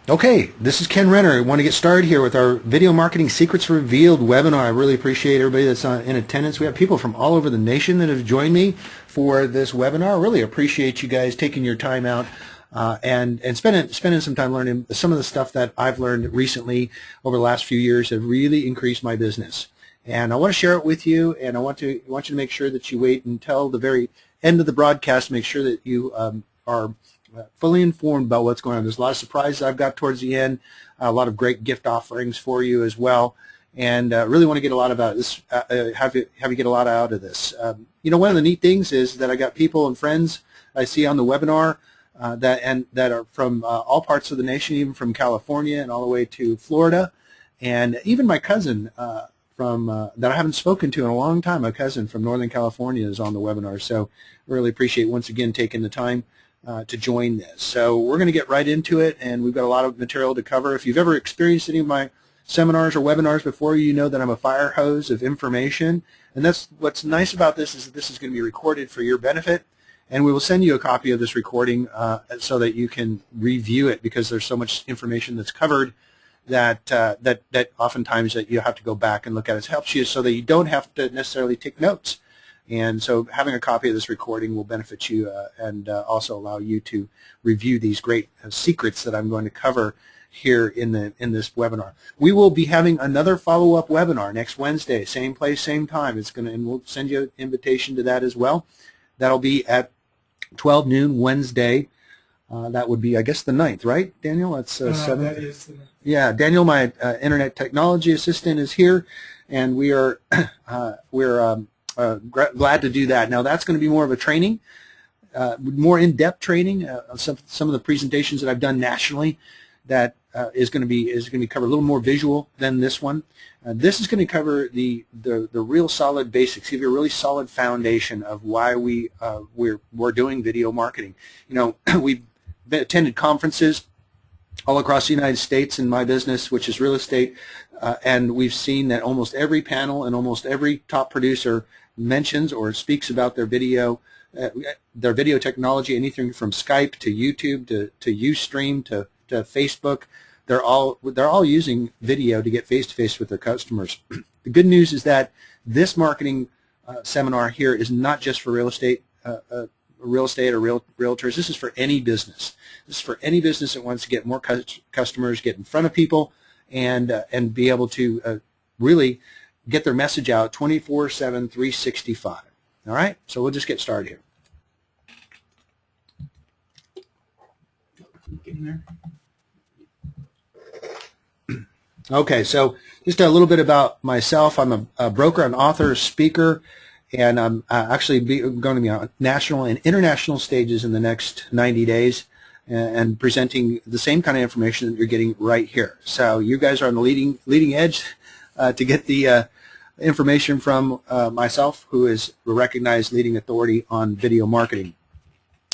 Okay, this is Kenn Renner. I want to get started here with our Video Marketing Secrets Revealed webinar. I really appreciate everybody that's in attendance. We have people from all over the nation that have joined me for this webinar. I really appreciate you guys taking your time out and spending some time learning some of the stuff that I've learned recently over the last few years have really increased my business. And I want to share it with you, and I want you to make sure that you wait until the very end of the broadcast to make sure that you are fully informed about what's going on. There's a lot of surprises I've got towards the end, a lot of great gift offerings for you as well, and really want to get a lot about this. Have you get a lot out of this. You know, one of the neat things is that I got people and friends I see on the webinar that are from all parts of the nation, even from California and all the way to Florida, and even my cousin from that I haven't spoken to in a long time. My cousin from Northern California is on the webinar, so really appreciate once again taking the time to join this. So we're going to get right into it, and we've got a lot of material to cover. If you've ever experienced any of my seminars or webinars before, you know that I'm a fire hose of information, and that's what's nice about this is that this is going to be recorded for your benefit, and we will send you a copy of this recording so that you can review it, because there's so much information that's covered that that oftentimes that you have to go back and look at. It helps you so that you don't have to necessarily take notes. And so having a copy of this recording will benefit you and also allow you to review these great secrets that I'm going to cover here in this webinar. We will be having another follow-up webinar next Wednesday, same place, same time. And we'll send you an invitation to that as well. That'll be at 12 noon Wednesday. That would be, I guess, the 9th, right, Daniel? That's 7th. That is the 9th. Yeah, Daniel, my internet technology assistant, is here, and we are glad to do that. Now that's going to be more of a training, more in-depth training. Some of the presentations that I've done nationally that is going to be covered a little more visual than this one. This is going to cover the real solid basics, give you a really solid foundation of why we're doing video marketing. You know, we've attended conferences all across the United States in my business, which is real estate, and we've seen that almost every panel and almost every top producer mentions or speaks about their video technology, anything from Skype to YouTube to Ustream to Facebook. They're all using video to get face-to-face with their customers. The good news is that this marketing seminar here is not just for real estate or realtors. This is for any business. This is for any business that wants to get more customers, get in front of people, and be able to really get their message out 24/7, 365. All right, so we'll just get started here. Okay, so just a little bit about myself. I'm a broker, an author, speaker, and I'm actually going to be on national and international stages in the next 90 days and presenting the same kind of information that you're getting right here. So you guys are on the leading edge to get the information from myself, who is a recognized leading authority on video marketing.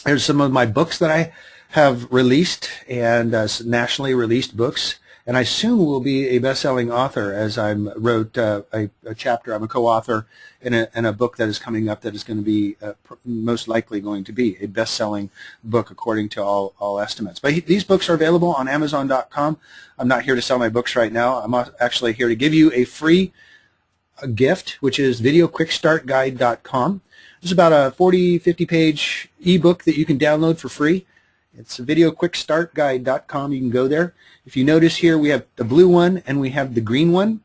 Here's some of my books that I have released, and nationally released books. And I soon will be a best-selling author, as I wrote a chapter. I'm a co-author in a book that is coming up that is going to be most likely going to be a best-selling book according to all estimates. But these books are available on Amazon.com. I'm not here to sell my books right now. I'm actually here to give you a free gift, which is videoquickstartguide.com. This is about a 50 page ebook that you can download for free. It's videoquickstartguide.com. You can go there. If you notice here, we have the blue one and we have the green one.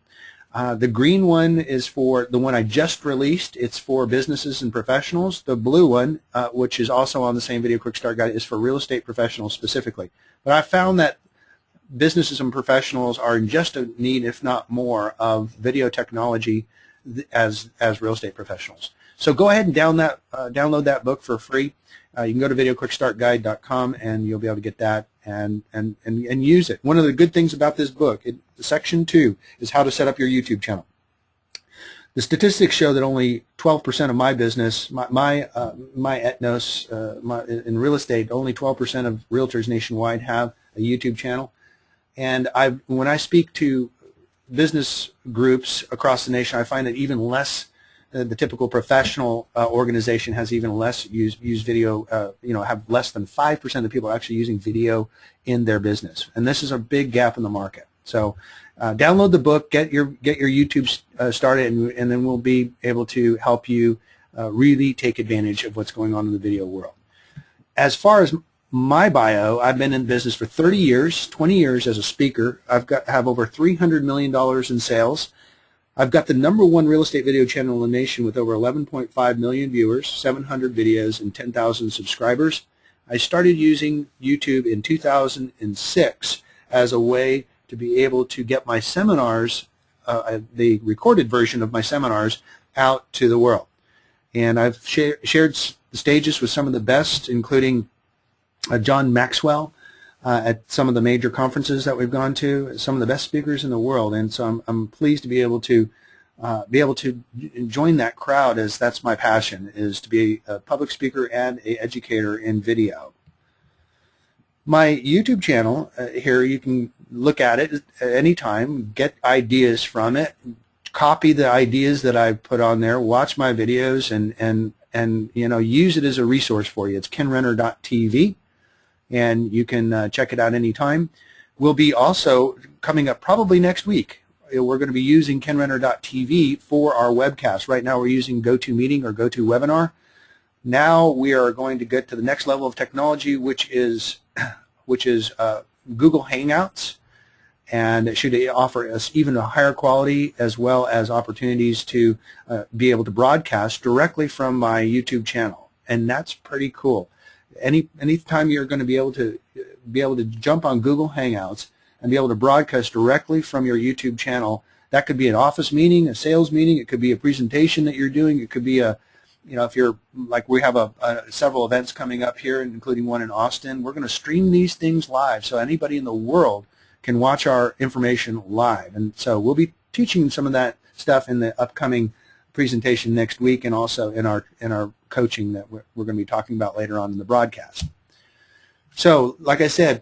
The green one is for the one I just released. It's for businesses and professionals. The blue one, which is also on the same Video Quick Start Guide, is for real estate professionals specifically. But I found that businesses and professionals are in just a need, if not more, of video technology as real estate professionals. So go ahead and download that book for free. You can go to videoquickstartguide.com and you'll be able to get that and use it. One of the good things about this book, section 2, is how to set up your YouTube channel. The statistics show that only 12% of my business, my ethnos, in real estate, only 12% of realtors nationwide have a YouTube channel. And when I speak to business groups across the nation, I find that even less the typical professional organization has even less use video, have less than 5% of the people actually using video in their business. And this is a big gap in the market. So download the book, get your YouTube started, and then we'll be able to help you really take advantage of what's going on in the video world. As far as my bio, I've been in business for 30 years, 20 years as a speaker. Have over $300 million in sales. I've got the #1 real estate video channel in the nation with over 11.5 million viewers, 700 videos, and 10,000 subscribers. I started using YouTube in 2006 as a way to be able to get my seminars, the recorded version of my seminars, out to the world. And I've shared the stages with some of the best, including John Maxwell at some of the major conferences that we've gone to, some of the best speakers in the world. And so I'm pleased to be able to join that crowd, as that's my passion, is to be a public speaker and an educator in video. My YouTube channel here, you can look at it at any time, get ideas from it, copy the ideas that I put on there, watch my videos, and use it as a resource for you. It's KennRenner.tv, and you can check it out anytime. We'll be also coming up probably next week. We're going to be using KennRenner.tv for our webcast. Right now we're using GoToMeeting or GoToWebinar. Now we are going to get to the next level of technology, which is Google Hangouts, and it should offer us even a higher quality as well as opportunities to be able to broadcast directly from my YouTube channel, and that's pretty cool. Anytime you're going to be able to jump on Google Hangouts and be able to broadcast directly from your YouTube channel, that could be an office meeting, a sales meeting, it could be a presentation that you're doing, it could be a if you're like, we have several events coming up here, including one in Austin. We're going to stream these things live, so anybody in the world can watch our information live. And so we'll be teaching some of that stuff in the upcoming presentation next week, and also in our coaching that we're going to be talking about later on in the broadcast. So, like I said,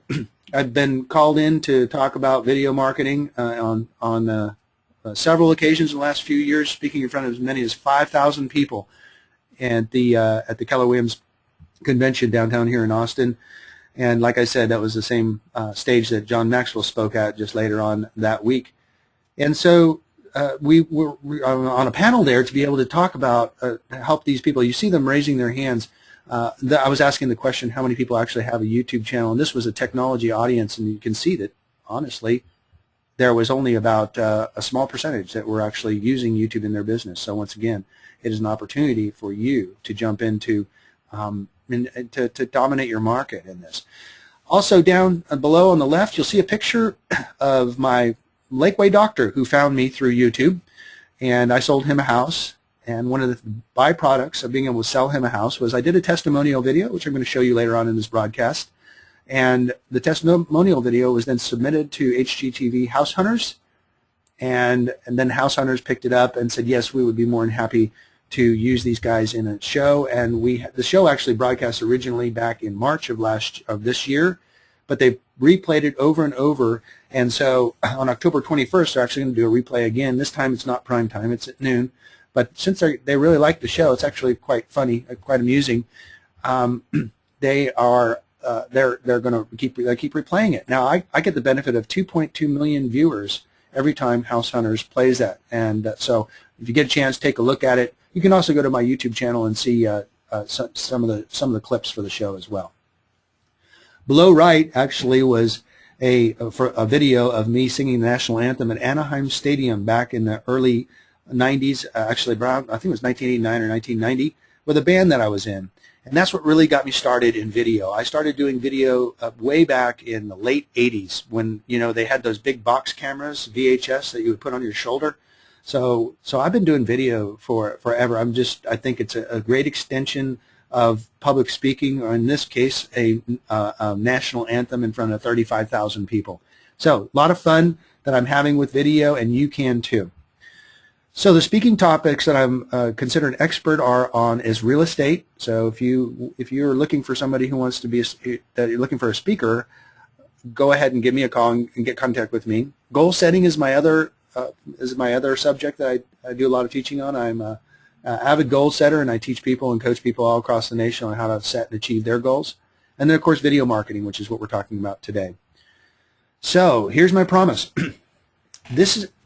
I've been called in to talk about video marketing on several occasions in the last few years, speaking in front of as many as 5,000 people at the Keller Williams convention downtown here in Austin. And like I said, that was the same stage that John Maxwell spoke at just later on that week. And so we were on a panel there to be able to talk about help these people. You see them raising their hands. I was asking the question, how many people actually have a YouTube channel? And this was a technology audience, and you can see that, honestly, there was only about a small percentage that were actually using YouTube in their business. So once again, it is an opportunity for you to jump into to dominate your market in this. Also, down below on the left, you'll see a picture of my Lakeway doctor who found me through YouTube, and I sold him a house. And one of the byproducts of being able to sell him a house was I did a testimonial video, which I'm going to show you later on in this broadcast. And the testimonial video was then submitted to HGTV House Hunters, and then House Hunters picked it up and said, yes, we would be more than happy to use these guys in a show. And the show actually broadcast originally back in March of this year, but they replayed it over and over. And so on October 21st, they're actually going to do a replay again. This time it's not prime time, it's at noon. But since they really like the show, it's actually quite funny, quite amusing. They're going to keep replaying it. Now I get the benefit of 2.2 million viewers every time House Hunters plays that. And so if you get a chance, take a look at it. You can also go to my YouTube channel and see some of the clips for the show as well. Below right actually was a video of me singing the national anthem at Anaheim Stadium back in the early 90s, actually around, I think it was 1989 or 1990, with a band that I was in. And that's what really got me started in video. I started doing video way back in the late 80s when, they had those big box cameras, VHS, that you would put on your shoulder. So I've been doing video for forever. I think it's a great extension of public speaking, or in this case, a national anthem in front of 35,000 people. So a lot of fun that I'm having with video, and you can too. So the speaking topics that I'm considered an expert is real estate. So if you're looking for somebody who wants to be that you're looking for a speaker, go ahead and give me a call and get contact with me. Goal setting is my other subject that I do a lot of teaching on. I'm avid goal setter, and I teach people and coach people all across the nation on how to set and achieve their goals. And then, of course, video marketing, which is what we're talking about today. So here's my promise.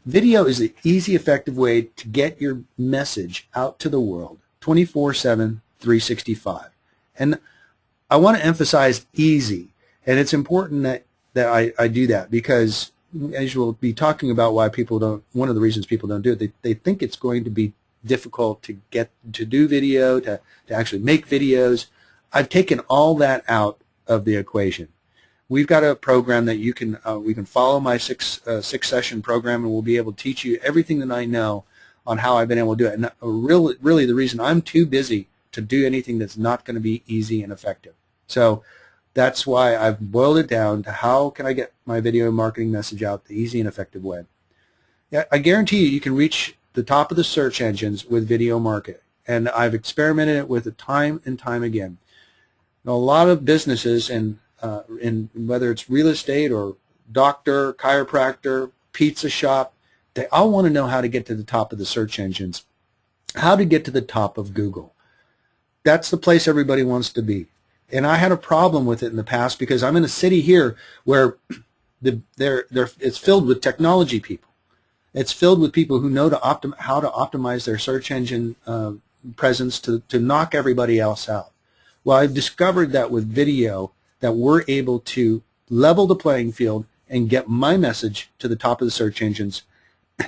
Video is the easy, effective way to get your message out to the world 24/7, 365. And I want to emphasize easy. And it's important that I do that because, as we'll be talking about why people don't, one of the reasons people don't do it, they think it's going to be difficult to get to do video, to actually make videos. I've taken all that out of the equation. We've got a program that you can we can follow my six session program, and we'll be able to teach you everything that I know on how I've been able to do it. And really the reason I'm too busy to do anything that's not going to be easy and effective. So that's why I've boiled it down to how can I get my video marketing message out the easy and effective way. Yeah, I guarantee you can reach the top of the search engines with video marketing, and I've experimented it with it time and time again. Now, a lot of businesses, and in whether it's real estate or doctor, chiropractor, pizza shop, they all want to know how to get to the top of the search engines, how to get to the top of Google. That's the place everybody wants to be. And I had a problem with it in the past because I'm in a city here where it's filled with technology people. It's filled with people who know how to optimize their search engine presence to knock everybody else out. Well, I've discovered that with video that we're able to level the playing field and get my message to the top of the search engines,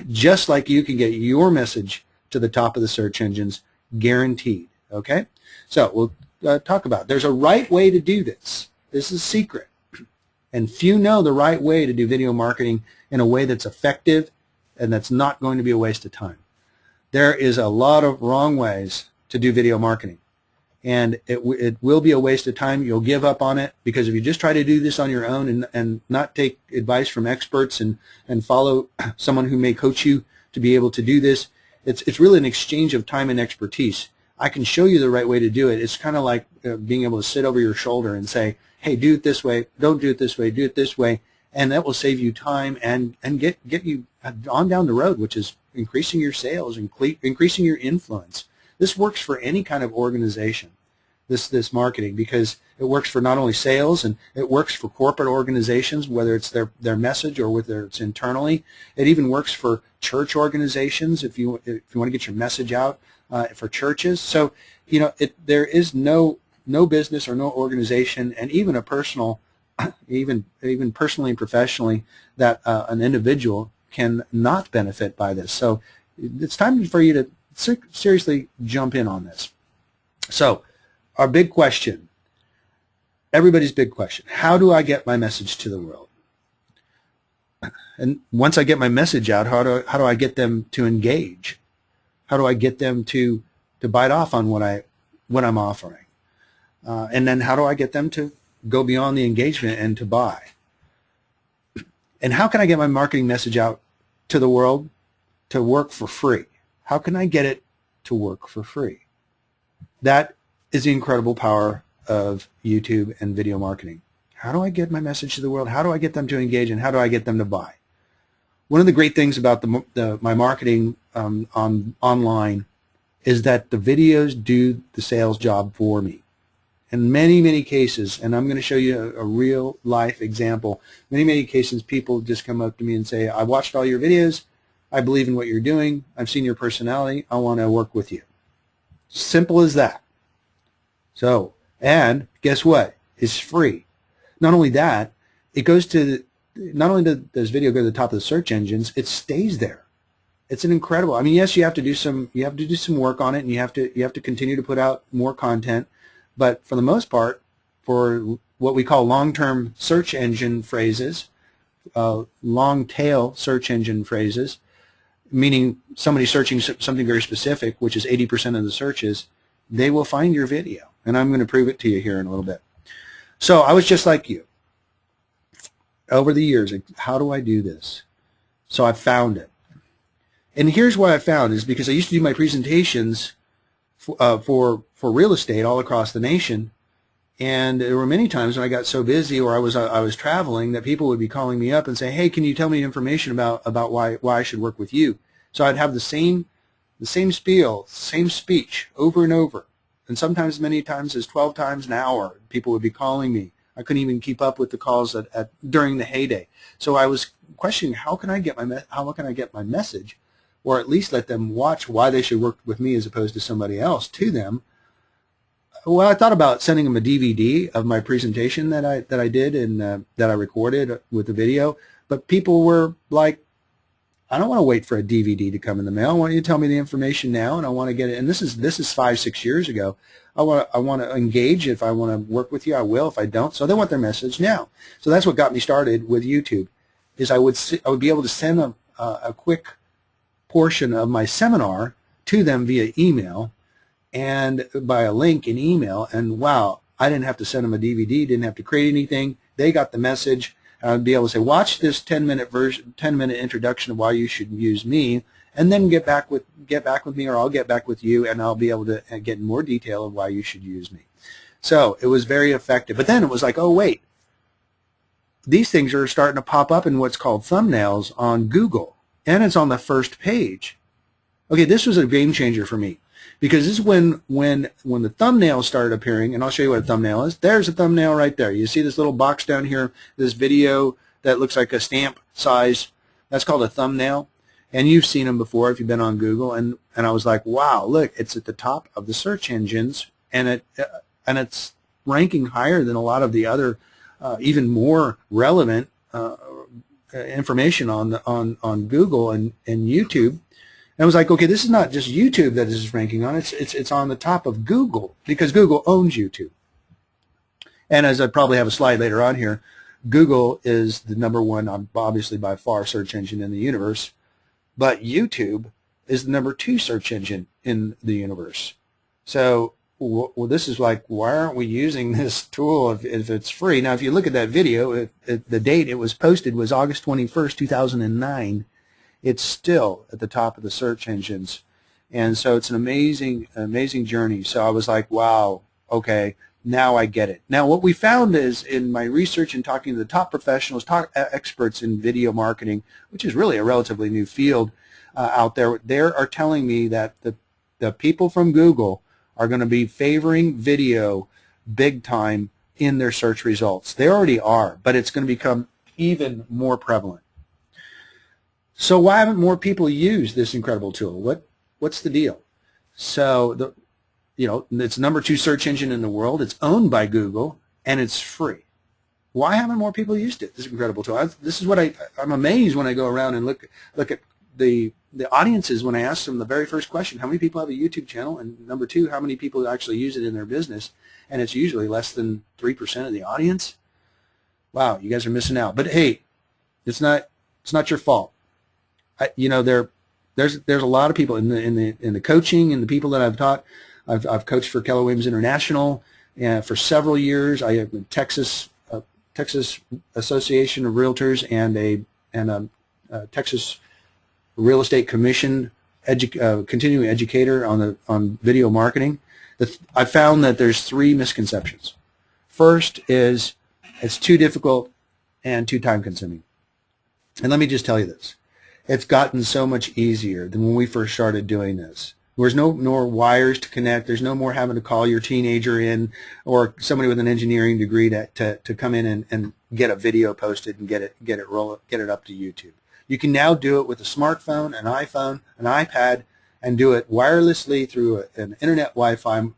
just like you can get your message to the top of the search engines, guaranteed. Okay? So we'll talk about it. There's a right way to do this. This is secret. And few know the right way to do video marketing in a way that's effective and that's not going to be a waste of time. There is a lot of wrong ways to do video marketing. And it will be a waste of time. You'll give up on it because if you just try to do this on your own and not take advice from experts and follow someone who may coach you to be able to do this, it's really an exchange of time and expertise. I can show you the right way to do it. It's kind of like being able to sit over your shoulder and say, hey, do it this way, don't do it this way, do it this way, and that will save you time and get you on down the road, which is increasing your sales, increasing your influence. This works for any kind of organization, this marketing, because it works for not only sales, and it works for corporate organizations, whether it's their message or whether it's internally. It even works for church organizations if you want to get your message out for churches. So, you know, there is no business or no organization, and even a personal, even personally and professionally, that an individual can not benefit by this. So it's time for you to seriously jump in on this. So our big question, everybody's big question, how do I get my message to the world? And once I get my message out, how do I get them to engage? How do I get them to bite off on what I'm offering? And then how do I get them to go beyond the engagement and to buy? And how can I get my marketing message out to the world to work for free? How can I get it to work for free? That is the incredible power of YouTube and video marketing. How do I get my message to the world? How do I get them to engage, and how do I get them to buy? One of the great things about my marketing online is that the videos do the sales job for me. In many cases, and I'm going to show you a real life example, many cases people just come up to me and say, I watched all your videos, I believe in what you're doing, I've seen your personality, I want to work with you. Simple as that. So, and guess what? It's free. Not only that, it goes to, not only does video go to the top of the search engines, it stays there. It's an incredible, I mean, yes, you have to do some work on it, and you have to continue to put out more content, but for the most part, for what we call long-term search engine phrases, long-tail search engine phrases, meaning somebody searching something very specific, which is 80% of the searches, they will find your video. And I'm going to prove it to you here in a little bit. So I was just like you. Over the years, how do I do this? So I found it. And here's what I found is because I used to do my presentations for real estate all across the nation, and there were many times when I got so busy or I was traveling that people would be calling me up and say, hey, can you tell me information about why I should work with you? So I'd have the same the same spiel, same speech over and over, and sometimes many times as 12 times an hour. People would be calling me. I couldn't even keep up with the calls during the heyday. So I was questioning, how can I get my message, or at least let them watch why they should work with me as opposed to somebody else, to them. Well, I thought about sending them a DVD of my presentation that I did and that I recorded with the video, but people were like, I don't want to wait for a DVD to come in the mail. I want you to tell me the information now, and I want to get it. And this is 5-6 years ago. I want to engage. If I want to work with you, I will. If I don't, so they want their message now. So that's what got me started with YouTube. Is I would be able to send a quick portion of my seminar to them via email and by a link in email. And wow, I didn't have to send them a DVD. Didn't have to create anything. They got the message. I'd be able to say, watch this 10-minute introduction of why you should use me, and then get back with me, or I'll get back with you, and I'll be able to get in more detail of why you should use me. So it was very effective. But then it was like, oh wait, these things are starting to pop up in what's called thumbnails on Google, and it's on the first page. Okay, this was a game changer for me, because this is when the thumbnails started appearing, and I'll show you what a thumbnail is. There's a thumbnail right there. You see this little box down here, this video that looks like a stamp size. That's called a thumbnail, and you've seen them before if you've been on Google. And I was like, wow, look, it's at the top of the search engines, and it's ranking higher than a lot of the other even more relevant information on Google and YouTube. And I was like, okay, this is not just YouTube that is ranking on. It's on the top of Google, because Google owns YouTube. And as I probably have a slide later on here, Google is the #1, obviously by far, search engine in the universe. But YouTube is the #2 search engine in the universe. So well, this is like, why aren't we using this tool if it's free? Now, if you look at that video, the date it was posted was August 21st, 2009. It's still at the top of the search engines. And so it's an amazing journey. So I was like, wow, okay, now I get it. Now what we found is, in my research and talking to the top professionals, experts in video marketing, which is really a relatively new field out there, they are telling me that the people from Google are going to be favoring video big time in their search results. They already are, but it's going to become even more prevalent. So why haven't more people used this incredible tool? What's the deal? So it's #2 search engine in the world. It's owned by Google, and it's free. Why haven't more people used it? This incredible tool. This is what I'm amazed when I go around and look at the audiences when I ask them the very first question: how many people have a YouTube channel? And #2, how many people actually use it in their business? And it's usually less than 3% of the audience. Wow, you guys are missing out. But hey, it's not your fault. There's a lot of people in the coaching and the people that I've taught. I've coached for Keller Williams International for several years. I have a Texas Association of Realtors and a Texas Real Estate Commission continuing educator on video marketing. I found that there's 3 misconceptions. First is it's too difficult and too time consuming. And let me just tell you this. It's gotten so much easier than when we first started doing this. There's no more wires to connect. There's no more having to call your teenager in or somebody with an engineering degree to come in and get a video posted and get it up to YouTube. You can now do it with a smartphone, an iPhone, an iPad, and do it wirelessly through an internet Wi-Fi,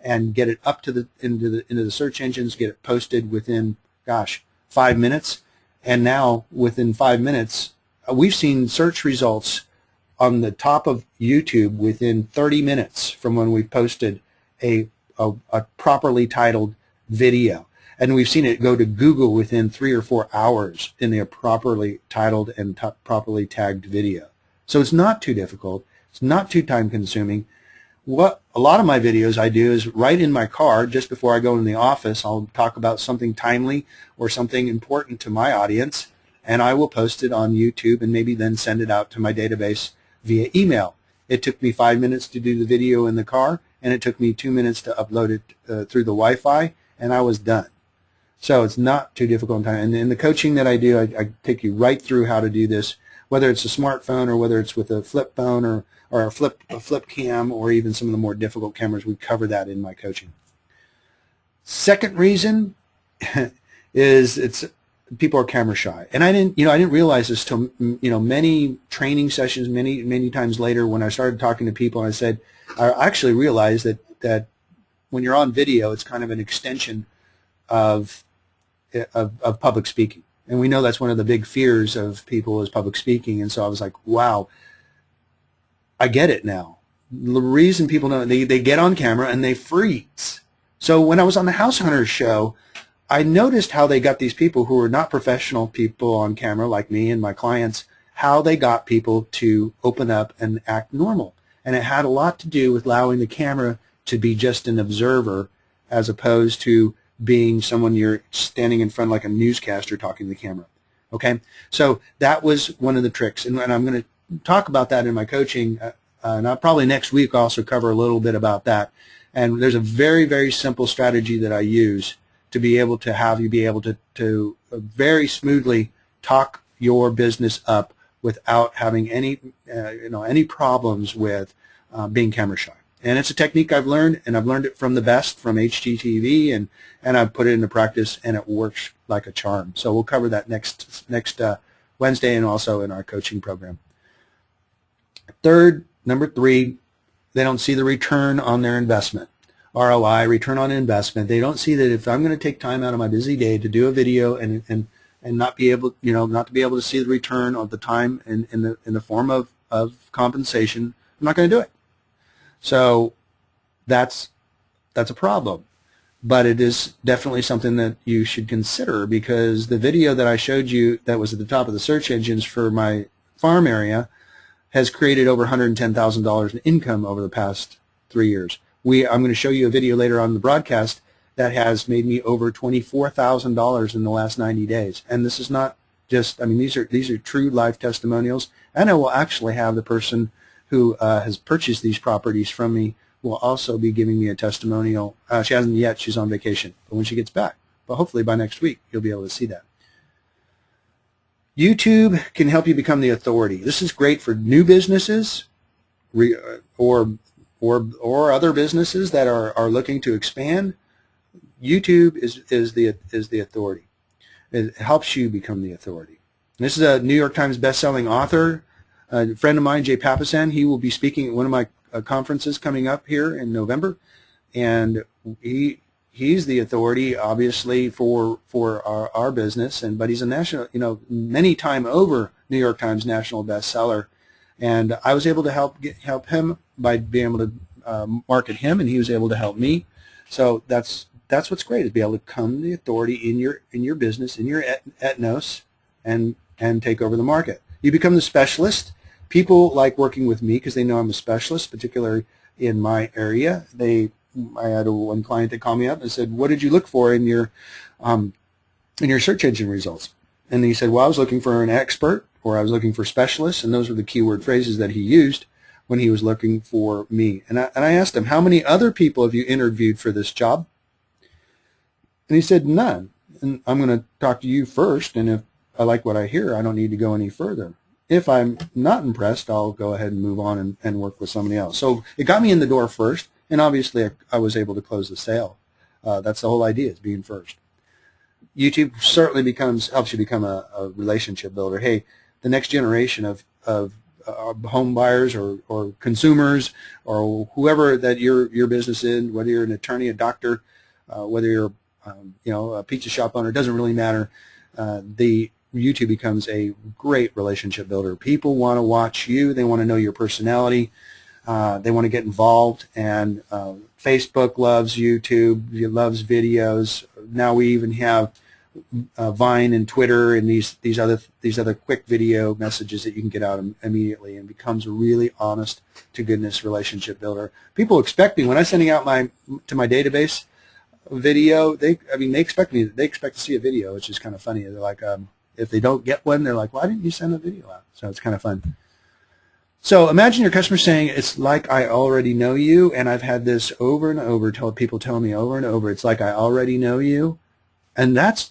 and get it up to into the search engines. Get it posted within 5 minutes, and now within 5 minutes. We've seen search results on the top of YouTube within 30 minutes from when we posted a properly titled video. And we've seen it go to Google within 3 or 4 hours in their properly titled and properly tagged video. So it's not too difficult. It's not too time consuming. What a lot of my videos I do is right in my car just before I go in the office. I'll talk about something timely or something important to my audience, and I will post it on YouTube and maybe then send it out to my database via email. It took me 5 minutes to do the video in the car, and it took me 2 minutes to upload it through the Wi-Fi, and I was done. So it's not too difficult in time. And in the coaching that I do, I take you right through how to do this, whether it's a smartphone or whether it's with a flip phone or or a flip cam, or even some of the more difficult cameras. We cover that in my coaching. Second reason is people are camera shy, and I didn't realize this till many training sessions, many times later, when I started talking to people, and I said I actually realized that when you're on video, it's kind of an extension of public speaking, and we know that's one of the big fears of people is public speaking. And so I was like, wow, I get it now. The reason people know, they get on camera and they freeze. So when I was on the House Hunters show, I noticed how they got these people who were not professional people on camera like me and my clients, how they got people to open up and act normal. And it had a lot to do with allowing the camera to be just an observer as opposed to being someone you're standing in front like a newscaster talking to the camera. Okay? So that was one of the tricks. And I'm going to talk about that in my coaching. And I'll probably next week also cover a little bit about that. And there's a very, very simple strategy that I use to be able to have you be able to very smoothly talk your business up without having any any problems with being camera shy. And it's a technique I've learned, and I've learned it from the best, from HGTV, and I've put it into practice, and it works like a charm. So we'll cover that next Wednesday, and also in our coaching program. Number three, they don't see the return on their investment. ROI, return on investment. They don't see that if I'm going to take time out of my busy day to do a video and not be able, not to be able to see the return of the time in the form of compensation, I'm not going to do it. So that's a problem. But it is definitely something that you should consider, because the video that I showed you that was at the top of the search engines for my farm area has created over $110,000 in income over the past 3 years. I'm going to show you a video later on in the broadcast that has made me over $24,000 in the last 90 days. And this is not just, these are true life testimonials. And I will actually have the person who has purchased these properties from me will also be giving me a testimonial. She hasn't yet. She's on vacation. But when she gets back, but hopefully by next week, you'll be able to see that. YouTube can help you become the authority. This is great for new businesses or other businesses that are looking to expand. YouTube is the authority. It helps you become the authority. And this is a New York Times best-selling author, a friend of mine, Jay Papasan. He will be speaking at one of my conferences coming up here in November, and he's the authority, obviously, for our business. But he's a national, many time over New York Times national bestseller. And I was able to help him by being able to market him, and he was able to help me. So that's what's great, is be able to become the authority in your business, in your ethnos, and take over the market. You become the specialist. People like working with me because they know I'm a specialist, particularly in my area. I had one client that called me up and said, "What did you look for in your search engine results?" And he said, "Well, I was looking for an expert, or I was looking for specialists," and those were the keyword phrases that he used when he was looking for me. And I asked him, "How many other people have you interviewed for this job?" And he said, "None. And I'm going to talk to you first, and if I like what I hear, I don't need to go any further. If I'm not impressed, I'll go ahead and move on and work with somebody else." So it got me in the door first, and obviously I was able to close the sale. That's the whole idea, is being first. YouTube certainly helps you become a relationship builder. Hey, the next generation of home buyers or consumers or whoever that your business is, whether you're an attorney, a doctor, whether you're a pizza shop owner, it doesn't really matter. The YouTube becomes a great relationship builder. People want to watch you. They want to know your personality. They want to get involved. And Facebook loves YouTube. It loves videos. Now we even have Vine and Twitter and these other quick video messages that you can get out immediately, and becomes a really honest to goodness relationship builder. People expect me when I'm sending out to my database video. They expect to see a video, which is kind of funny. They're like, if they don't get one, they're like, "Why didn't you send a video out?" So it's kind of fun. So imagine your customer saying, "It's like I already know you," and I've had this over and over. People tell me over and over, "It's like I already know you," and that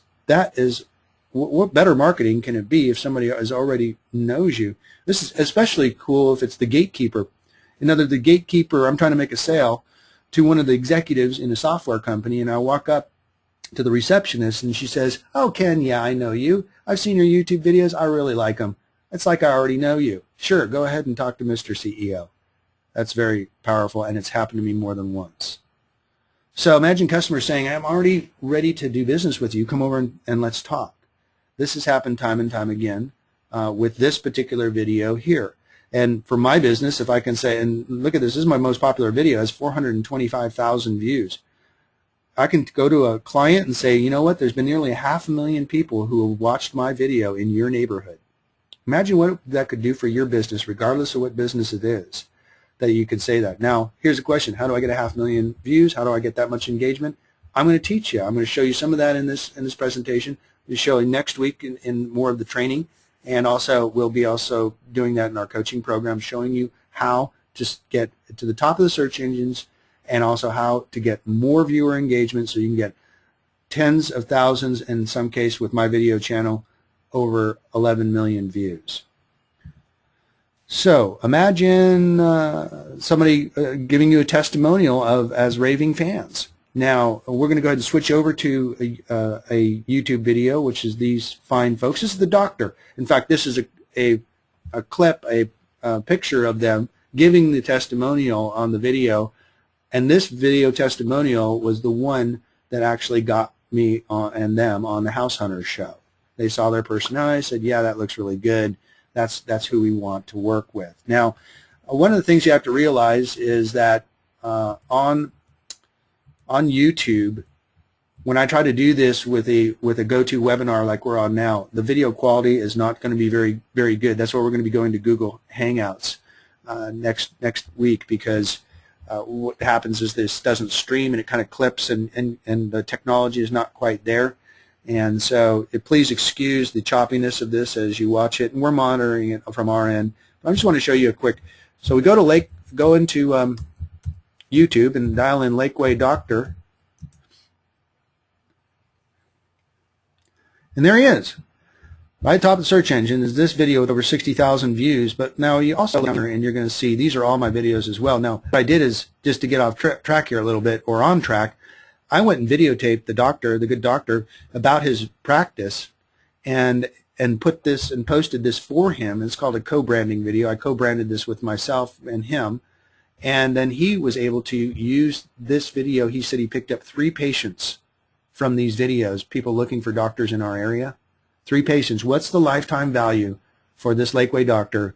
is what better marketing can it be if somebody already knows you? This is especially cool if it's the gatekeeper. Another, the gatekeeper, I'm trying to make a sale to one of the executives in a software company, and I walk up to the receptionist and she says, "Oh, Ken, yeah, I know you. I've seen your YouTube videos. I really like them. It's like I already know you." Sure, go ahead and talk to Mr. CEO. That's very powerful, and it's happened to me more than once. So imagine customers saying, "I'm already ready to do business with you. Come over and let's talk." This has happened time and time again with this particular video here. And for my business, if I can say, and look at this, this is my most popular video, it has 425,000 views. I can go to a client and say, you know what, there's been nearly 500,000 people who have watched my video in your neighborhood. Imagine what that could do for your business, regardless of what business it is, that you could say that. Now, here's a question. How do I get 500,000 views? How do I get that much engagement? I'm going to teach you. I'm going to show you some of that in this presentation. We'll show you next week in more of the training. And also, we'll be also doing that in our coaching program, showing you how to get to the top of the search engines and also how to get more viewer engagement so you can get tens of thousands, in some case with my video channel, over 11 million views. So imagine somebody giving you a testimonial as raving fans. Now, we're going to go ahead and switch over to a YouTube video, which is these fine folks. This is the doctor. In fact, this is a clip, a picture of them giving the testimonial on the video. And this video testimonial was the one that actually got me and them on the House Hunters show. They saw their personality, said, yeah, that looks really good. That's who we want to work with. Now, one of the things you have to realize is that on YouTube, when I try to do this with a go-to webinar like we're on now, the video quality is not going to be very good. That's why we're going to be going to Google Hangouts next week, because what happens is this doesn't stream and it kind of clips, and the technology is not quite there. And so please excuse the choppiness of this as you watch it, and we're monitoring it from our end. But I just want to show you a quick. So we go into YouTube and dial in Lakeway Doctor, and there he is. Right at the top of the search engine is this video with over 60,000 views. But now you also look and you're going to see these are all my videos as well. Now what I did is, just to get off track here a little bit, or on track, I went and videotaped the doctor, the good doctor, about his practice, and put this and posted this for him. It's called a co-branding video. I co-branded this with myself and him, and then he was able to use this video. He said he picked up 3 patients from these videos, people looking for doctors in our area. 3 patients. What's the lifetime value for this Lakeway Doctor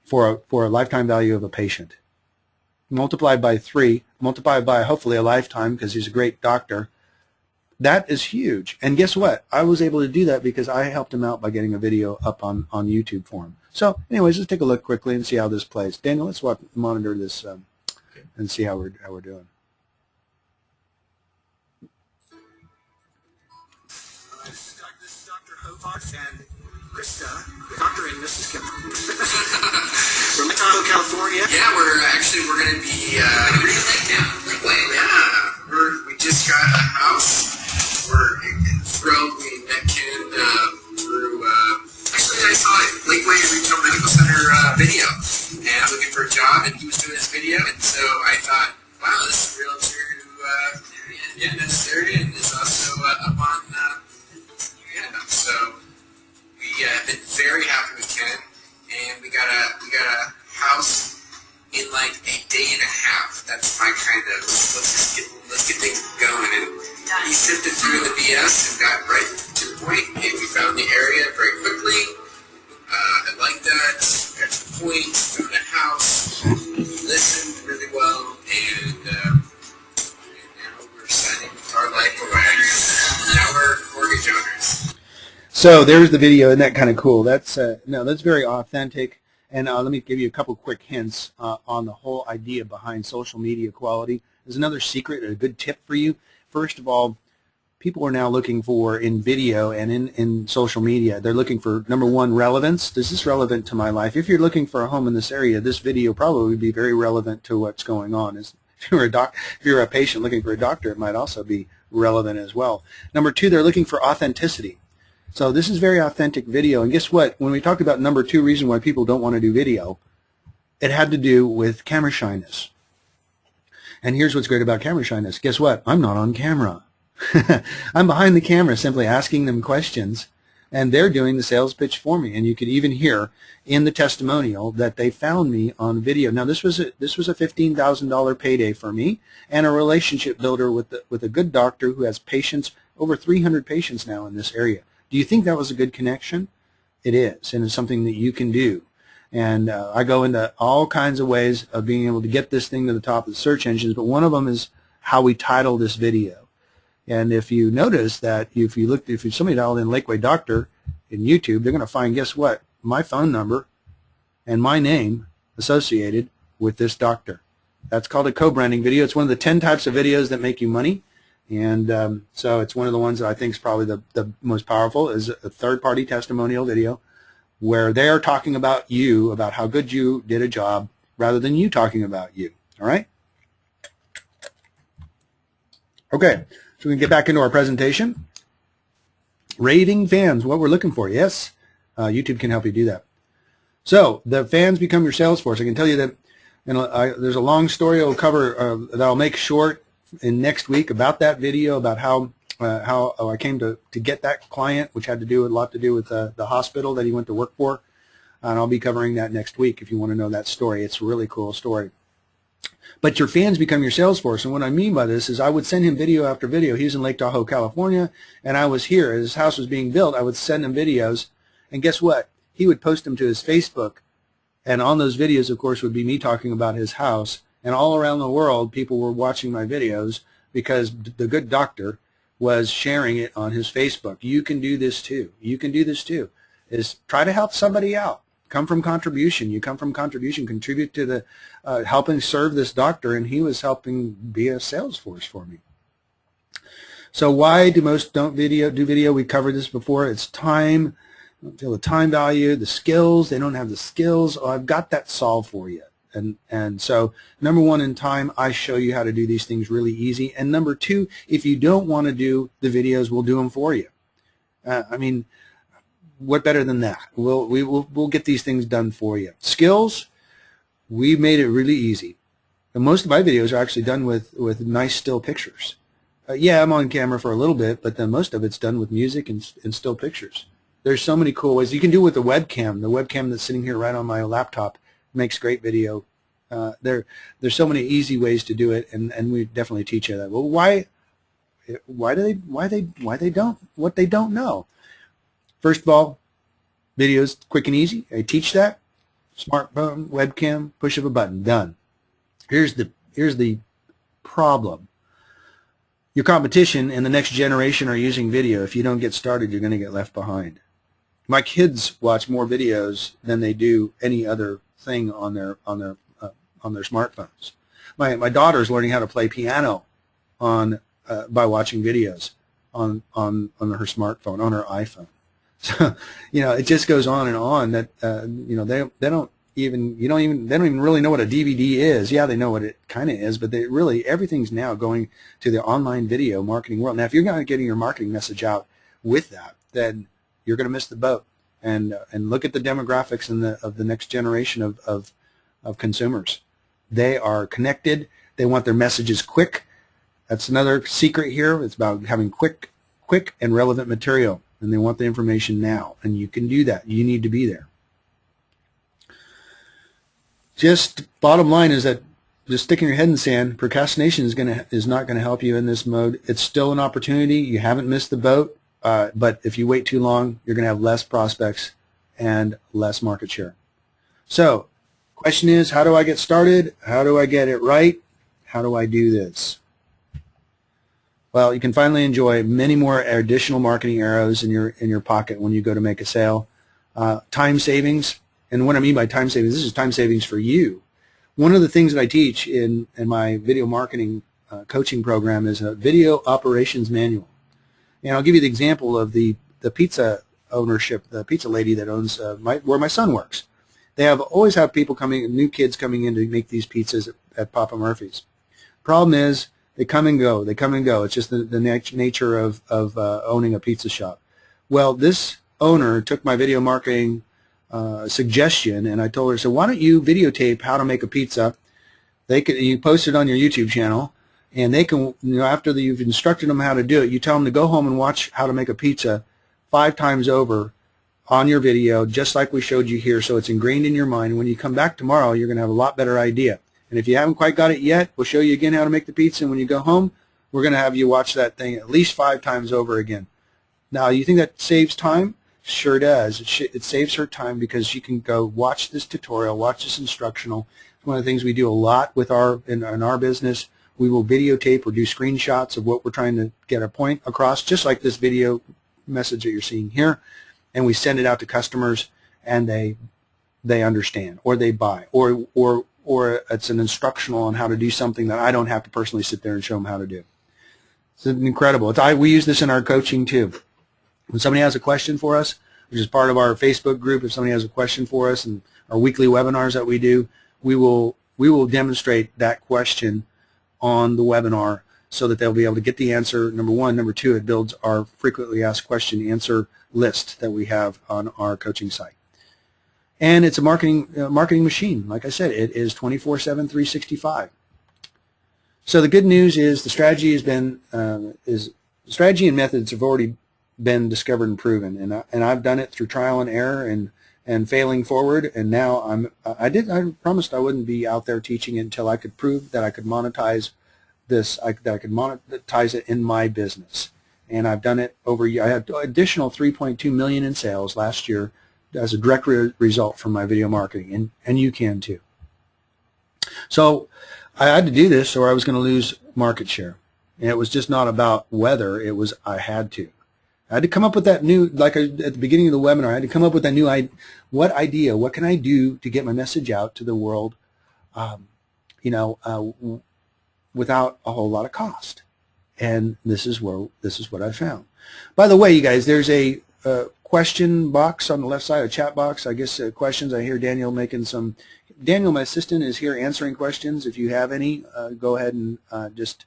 for a lifetime value of a patient? Multiplied by 3, multiplied by hopefully a lifetime, because he's a great doctor. That is huge. And guess what? I was able to do that because I helped him out by getting a video up on YouTube for him. So anyways, let's take a look quickly and see how this plays. Daniel, let's monitor this and see how we're doing. This is Dr. Hobart and Krista, Dr. and Mrs. Kim. From Tahoe, California. Yeah, we're going to be we just got a house. We're thrilled. We met Ken through actually I saw Lakeway Regional Medical Center video, and I was looking for a job, and he was doing his video, and so I thought, wow, this is a realtor who in this area and is also up on so we have been very happy with Ken, and we got a house in like a day and a half. That's my kind of let's get things going. And he sifted through the BS and got right to the point, and we found the area very quickly. I like that. Got to the point. Found a house. He listened really well, and now we're signing our life away. Now we're mortgage owners. So there's the video. Isn't that kind of cool? That's that's very authentic. And let me give you a couple quick hints on the whole idea behind social media quality. There's another secret, a good tip for you. First of all, people are now looking for, in video and in social media, they're looking for, number one, relevance. Is this relevant to my life? If you're looking for a home in this area, this video probably would be very relevant to what's going on. If you're a patient looking for a doctor, it might also be relevant as well. Number two, they're looking for authenticity. So this is very authentic video, and guess what? When we talked about number 2 reason why people don't want to do video, it had to do with camera shyness. And here's what's great about camera shyness. Guess what? I'm not on camera. I'm behind the camera simply asking them questions, and they're doing the sales pitch for me. And you could even hear in the testimonial that they found me on video. Now, this was a $15,000 payday for me, and a relationship builder with a good doctor who has patients, over 300 patients now in this area. Do you think that was a good connection? It is, and it's something that you can do. And I go into all kinds of ways of being able to get this thing to the top of the search engines, but one of them is how we title this video. And if you notice that if somebody dialed in Lakeway Doctor in YouTube, they're going to find, guess what? My phone number and my name associated with this doctor. That's called a co-branding video. It's one of the 10 types of videos that make you money. And so it's one of the ones that I think is probably the most powerful, is a third-party testimonial video where they're talking about you, about how good you did a job, rather than you talking about you. All right? Okay, so we can get back into our presentation. Rating fans, what we're looking for. Yes, YouTube can help you do that. So the fans become your sales force. I can tell you that there's a long story I'll cover that I'll make short in next week about that video, about how I came to get that client, which had a lot to do with the hospital that he went to work for. And I'll be covering that next week if you want to know that story. It's a really cool story. But your fans become your sales force. And what I mean by this is I would send him video after video. He's in Lake Tahoe, California, and I was here. His house was being built. I would send him videos. And guess what? He would post them to his Facebook. And on those videos, of course, would be me talking about his house. And all around the world, people were watching my videos because the good doctor was sharing it on his Facebook. You can do this too. You can do this too. Is try to help somebody out. Come from contribution. You come from contribution. Contribute to the helping serve this doctor, and he was helping be a sales force for me. So why do most don't do video? We covered this before. It's time. Don't feel the time value, the skills. They don't have the skills. Oh, I've got that solved for you. And so number one, in time, I show you how to do these things really easy. And number two, if you don't want to do the videos, we'll do them for you. I mean, what better than that? We'll get these things done for you. Skills, we made it really easy. And most of my videos are actually done with nice still pictures. Yeah, I'm on camera for a little bit, but then most of it's done with music and still pictures. There's so many cool ways. You can do it with the webcam. The webcam that's sitting here right on my laptop makes great video. There's so many easy ways to do it, and we definitely teach you that. Well, why they don't know? First of all, videos quick and easy. I teach that. Smartphone, webcam, push of a button, done. Here's the problem. Your competition and the next generation are using video. If you don't get started, you're going to get left behind. My kids watch more videos than they do any other thing on their smartphones. My daughter's learning how to play piano by watching videos on her smartphone, on her iPhone. So it just goes on and on. That they don't even really know what a DVD is. Yeah, they know what it kind of is, but everything's now going to the online video marketing world. Now, if you're not getting your marketing message out with that, then you're going to miss the boat. And look at the demographics of the next generation of consumers. They are connected. They want their messages quick. That's another secret here. It's about having quick and relevant material, and they want the information now. And you can do that. You need to be there. Just bottom line is that just sticking your head in the sand, procrastination is not going to help you in this mode. It's still an opportunity. You haven't missed the boat. But if you wait too long, you're going to have less prospects and less market share. So, question is, how do I get started? How do I get it right? How do I do this? Well, you can finally enjoy many more additional marketing arrows in your pocket when you go to make a sale. Time savings, and what I mean by time savings, this is time savings for you. One of the things that I teach in my video marketing coaching program is a video operations manual. And I'll give you the example of the pizza ownership, the pizza lady that owns where my son works. They always have people new kids coming in to make these pizzas at Papa Murphy's. Problem is, they come and go. They come and go. It's just the nature of owning a pizza shop. Well, this owner took my video marketing suggestion, and I told her, so why don't you videotape how to make a pizza? You post it on your YouTube channel, and they can, after you've instructed them how to do it, you tell them to go home and watch how to make a pizza 5 times over on your video, just like we showed you here, so it's ingrained in your mind. When you come back tomorrow, you're going to have a lot better idea. And if you haven't quite got it yet, we'll show you again how to make the pizza, and when you go home, we're going to have you watch that thing at least 5 times over again. Now, you think that saves time? Sure does. It saves her time because you can go watch this tutorial, watch this instructional. It's one of the things we do a lot with in our business. We will videotape or do screenshots of what we're trying to get a point across, just like this video message that you're seeing here, and we send it out to customers, and they understand, or they buy, or it's an instructional on how to do something that I don't have to personally sit there and show them how to do. It's incredible. We use this in our coaching too. When somebody has a question for us, which is part of our Facebook group, if somebody has a question for us and our weekly webinars that we do, we will demonstrate that question on the webinar so that they'll be able to get the answer, number one. Number two, it builds our frequently asked question answer list that we have on our coaching site. And it's a marketing machine. Like I said, it is 24/7, 365. So the good news is the strategy has been strategy and methods have already been discovered and proven, and I've done it through trial and error and failing forward, and now I promised I wouldn't be out there teaching it until I could prove that I could monetize this, that I could monetize it in my business. And I've done it I had additional 3.2 million in sales last year as a direct result from my video marketing, and you can too. So I had to do this or I was going to lose market share, and it was just not about whether, it was I had to. I had to come up with that new, at the beginning of the webinar, I had to come up with that new idea, what can I do to get my message out to the world, without a whole lot of cost. And this is what I found. By the way, you guys, there's a question box on the left side, a chat box, I guess, questions. I hear Daniel making some. Daniel, my assistant, is here answering questions. If you have any, go ahead and just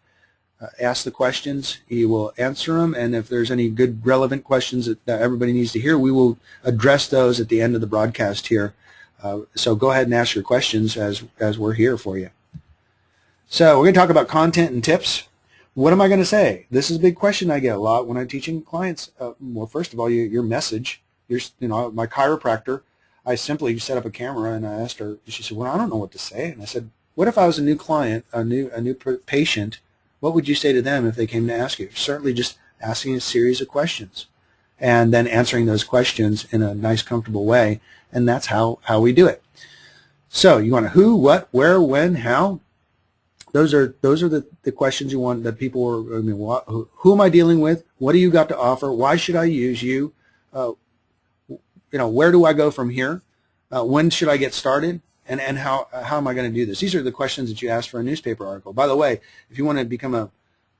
ask the questions. He will answer them, and if there's any good relevant questions that everybody needs to hear, we will address those at the end of the broadcast here. So go ahead and ask your questions as we're here for you. So we're going to talk about content and tips. What am I going to say? This is a big question I get a lot when I'm teaching clients. Well, first of all, your message. My chiropractor, I simply set up a camera and I asked her. She said, "Well, I don't know what to say." And I said, "What if I was a new client, a new patient? What would you say to them if they came to ask you?" Certainly just asking a series of questions and then answering those questions in a nice, comfortable way, and that's how we do it. So you want who, what, where, when, how. Those are the questions you want, that people are, who am I dealing with? What do you got to offer? Why should I use you? Where do I go from here? When should I get started? And how am I going to do this? These are the questions that you ask for a newspaper article. By the way, if you want to become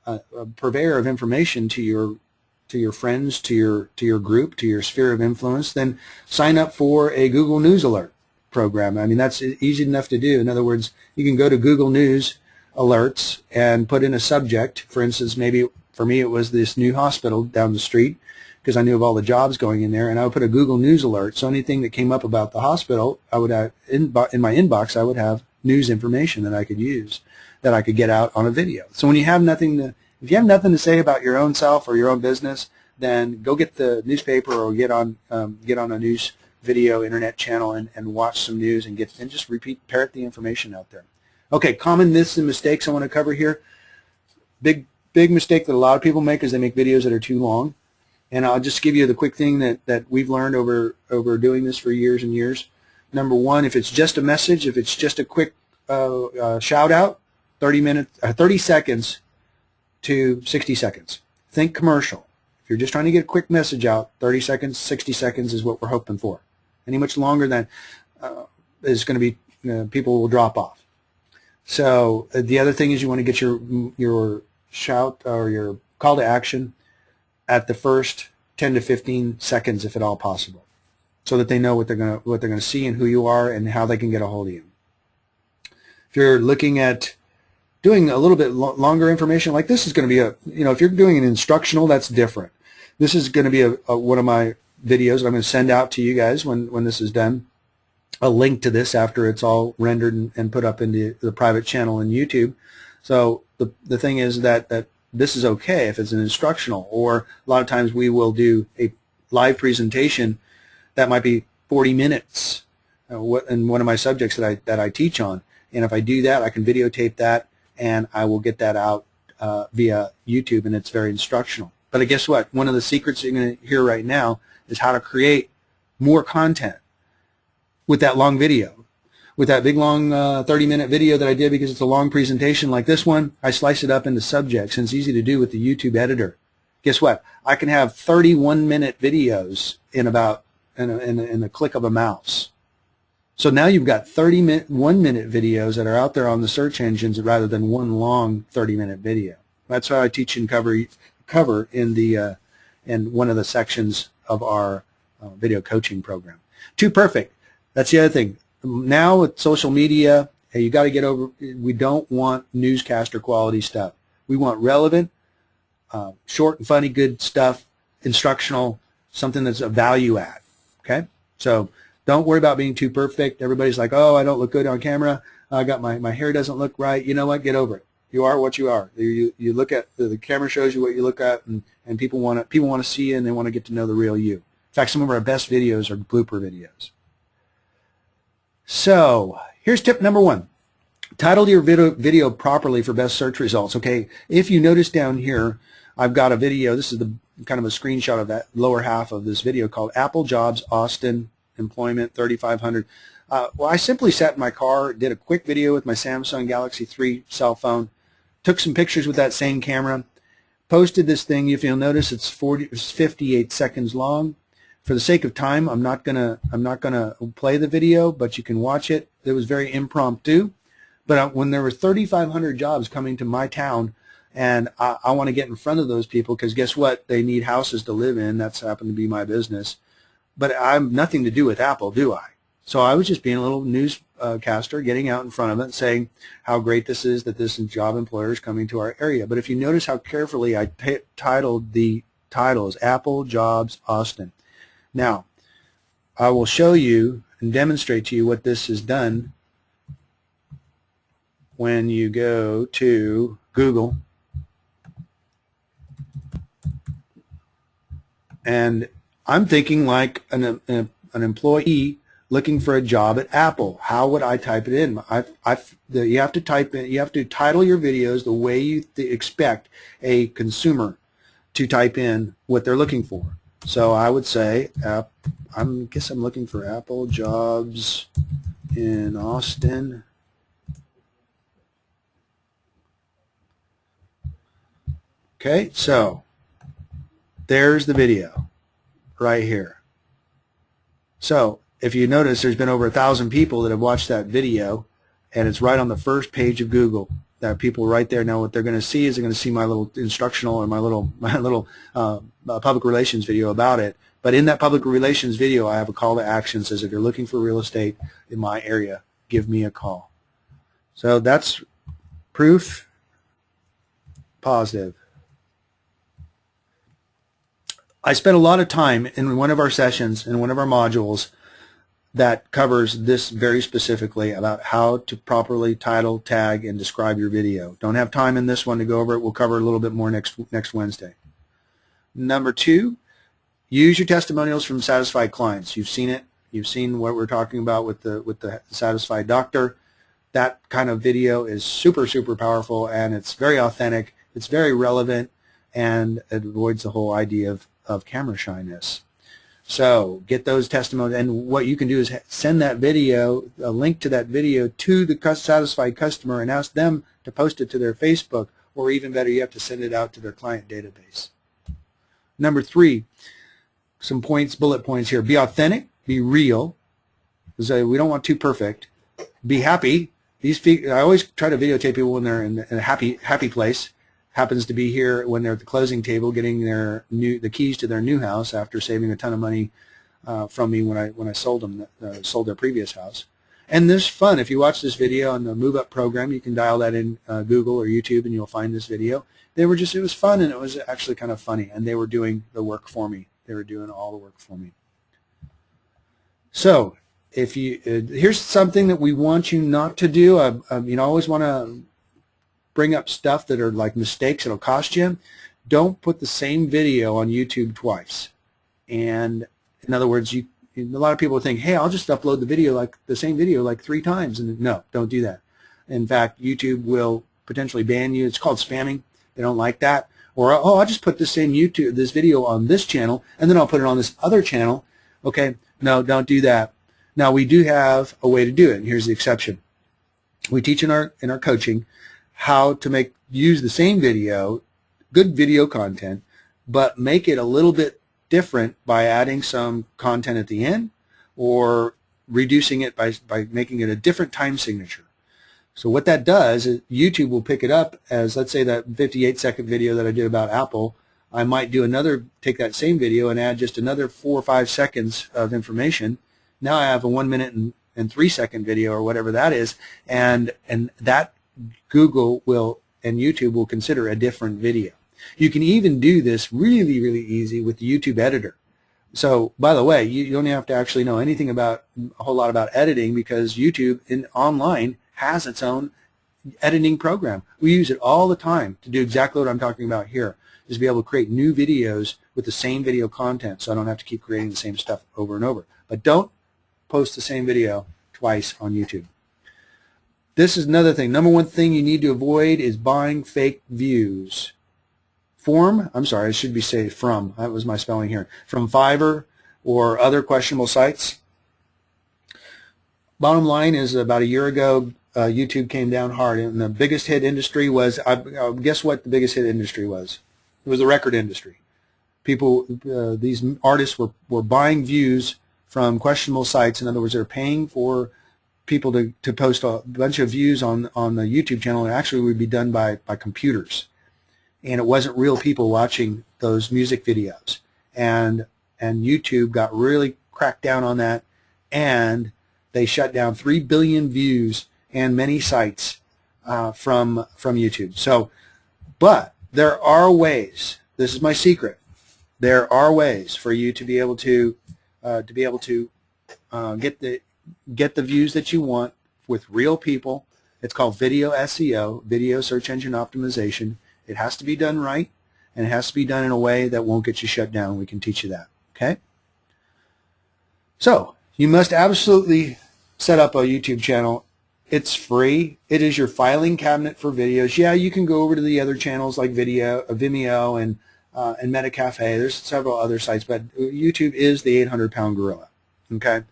a purveyor of information to your friends, to your group, to your sphere of influence, then sign up for a Google News Alert program. I mean, that's easy enough to do. In other words, you can go to Google News Alerts and put in a subject. For instance, maybe for me it was this new hospital down the street, because I knew of all the jobs going in there, and I would put a Google News alert. So anything that came up about the hospital, I would have in my inbox, I would have news information that I could use, that I could get out on a video. So when you have if you have nothing to say about your own self or your own business, then go get the newspaper or get on a news video internet channel and watch some news and just parrot the information out there. Okay, common myths and mistakes I want to cover here. Big mistake that a lot of people make is they make videos that are too long. And I'll just give you the quick thing that we've learned over doing this for years and years. Number one, if it's just a message, if it's just a quick shout out, 30 seconds to 60 seconds. Think commercial. If you're just trying to get a quick message out, 30 seconds, 60 seconds is what we're hoping for. Any much longer than is going to be, people will drop off. So the other thing is you want to get your shout or your call to action at the first 10 to 15 seconds, if at all possible, so that they know what they're going to see and who you are and how they can get a hold of you. If you're looking at doing a little bit longer information, like this is going to be if you're doing an instructional, that's different. This is going to be one of my videos that I'm going to send out to you guys when this is done. A link to this after it's all rendered and put up into the private channel in YouTube. So the thing is that this is okay if it's an instructional, or a lot of times we will do a live presentation that might be 40 minutes in one of my subjects that I teach on. And if I do that, I can videotape that and I will get that out via YouTube, and it's very instructional. But guess what? One of the secrets you're going to hear right now is how to create more content with that long video. With that big long 30-minute video that I did, because it's a long presentation like this one, I slice it up into subjects, and it's easy to do with the YouTube editor. Guess what? I can have 31-minute videos in the click of a mouse. So now you've got 1-minute videos that are out there on the search engines rather than one long 30-minute video. That's how I teach and cover in one of the sections of our video coaching program. Too perfect. That's the other thing. Now with social media, you got to get over. We don't want newscaster quality stuff. We want relevant, short and funny, good stuff, instructional, something that's a value add. Okay, so don't worry about being too perfect. Everybody's like, oh, I don't look good on camera. I got my hair doesn't look right. You know what? Get over it. You are what you are. You look at the camera shows you what you look at, and people want to see you, and they want to get to know the real you. In fact, some of our best videos are blooper videos. So here's tip number 1. Title your video properly for best search results. Okay, if you notice down here, I've got a video. This is the kind of a screenshot of that lower half of this video called Apple Jobs Austin Employment 3500. Well, I simply sat in my car, did a quick video with my Samsung Galaxy 3 cell phone, took some pictures with that same camera, posted this thing. If you'll notice, it's 58 seconds long. For the sake of time, I'm not gonna play the video, but you can watch it. It was very impromptu. But when there were 3,500 jobs coming to my town, and I want to get in front of those people, because guess what? They need houses to live in. That's happened to be my business. But I'm nothing to do with Apple, do I? So I was just being a little newscaster, getting out in front of it, saying how great this is that this job employer is coming to our area. But if you notice how carefully I titled the title is Apple Jobs Austin. Now, I will show you and demonstrate to you what this is done when you go to Google and I'm thinking like an employee looking for a job at Apple. How would I type it in? You have to type in. You have to title your videos the way you expect a consumer to type in what they're looking for. So I would say, I guess I'm looking for Apple jobs in Austin. Okay, so there's the video right here. So if you notice, there's been over 1,000 people that have watched that video, and it's right on the first page of Google. That people right there now, what they're going to see is they're going to see my little instructional or my little public relations video about it. But in that public relations video, I have a call to action that says, if you're looking for real estate in my area, give me a call. So that's proof positive. I spent a lot of time in one of our sessions, in one of our modules, that covers this very specifically about how to properly title, tag, and describe your video. Don't have time in this one to go over it. We'll cover a little bit more next Wednesday. Number 2, use your testimonials from satisfied clients. You've seen it. You've seen what we're talking about with the satisfied doctor. That kind of video is super, super powerful, and it's very authentic. It's very relevant, and it avoids the whole idea of camera shyness. So get those testimonials, and what you can do is send that video, a link to that video, to the satisfied customer and ask them to post it to their Facebook, or even better, you have to send it out to their client database. Number 3, some points, bullet points here. Be authentic, be real. So we don't want too perfect. Be happy. I always try to videotape people when they're in a happy place. Happens to be here when they're at the closing table getting the keys to their new house after saving a ton of money from me when I sold their previous house. And this fun. If you watch this video on the Move Up program, you can dial that in Google or YouTube, and you'll find this video. It was fun, and it was actually kind of funny, and they were doing the work for me They were doing all the work for me. So if you here's something that we want you not to do. I always want to bring up stuff that are like mistakes that'll cost you. Don't put the same video on YouTube twice. And in other words, a lot of people think, hey, I'll just upload the same video like 3 times. And no, don't do that. In fact, YouTube will potentially ban you. It's called spamming. They don't like that. Or, oh, I'll just put this video on this channel, and then I'll put it on this other channel. Okay, no, don't do that. Now, we do have a way to do it, and here's the exception. We teach in our coaching how to use the same video, good video content, but make it a little bit different by adding some content at the end or reducing it by making it a different time signature. So what that does is YouTube will pick it up as, let's say, that 58-second video that I did about Apple. I might take that same video and add just another 4 or 5 seconds of information. Now I have a 1 minute and 3-second video or whatever that is, and that Google and YouTube will consider a different video. You can even do this really, really easy with the YouTube editor. So, by the way, you don't have to actually know anything a whole lot about editing, because YouTube online has its own editing program. We use it all the time to do exactly what I'm talking about here, is to be able to create new videos with the same video content, so I don't have to keep creating the same stuff over and over. But don't post the same video twice on YouTube. This is another thing. Number one thing you need to avoid is buying fake views. I should be saying from. That was my spelling here. From Fiverr or other questionable sites. Bottom line is, about a year ago, YouTube came down hard, and the biggest hit industry was, guess what the biggest hit industry was? It was the record industry. These artists were buying views from questionable sites. In other words, they're paying for people to post a bunch of views on the YouTube channel, and actually would be done by computers. And it wasn't real people watching those music videos. And YouTube got really cracked down on that, and they shut down 3 billion views and many sites from YouTube. So, but there are ways. This is my secret. There are ways for you to be able to get the views that you want with real people. It's called video SEO, video search engine optimization. It has to be done right, and it has to be done in a way that won't get you shut down. We can teach you that. Okay. So you must absolutely set up a YouTube channel. It's free. It is your filing cabinet for videos. Yeah, you can go over to the other channels like Vimeo and MetaCafe. There's several other sites, but YouTube is the 800-pound gorilla. Okay,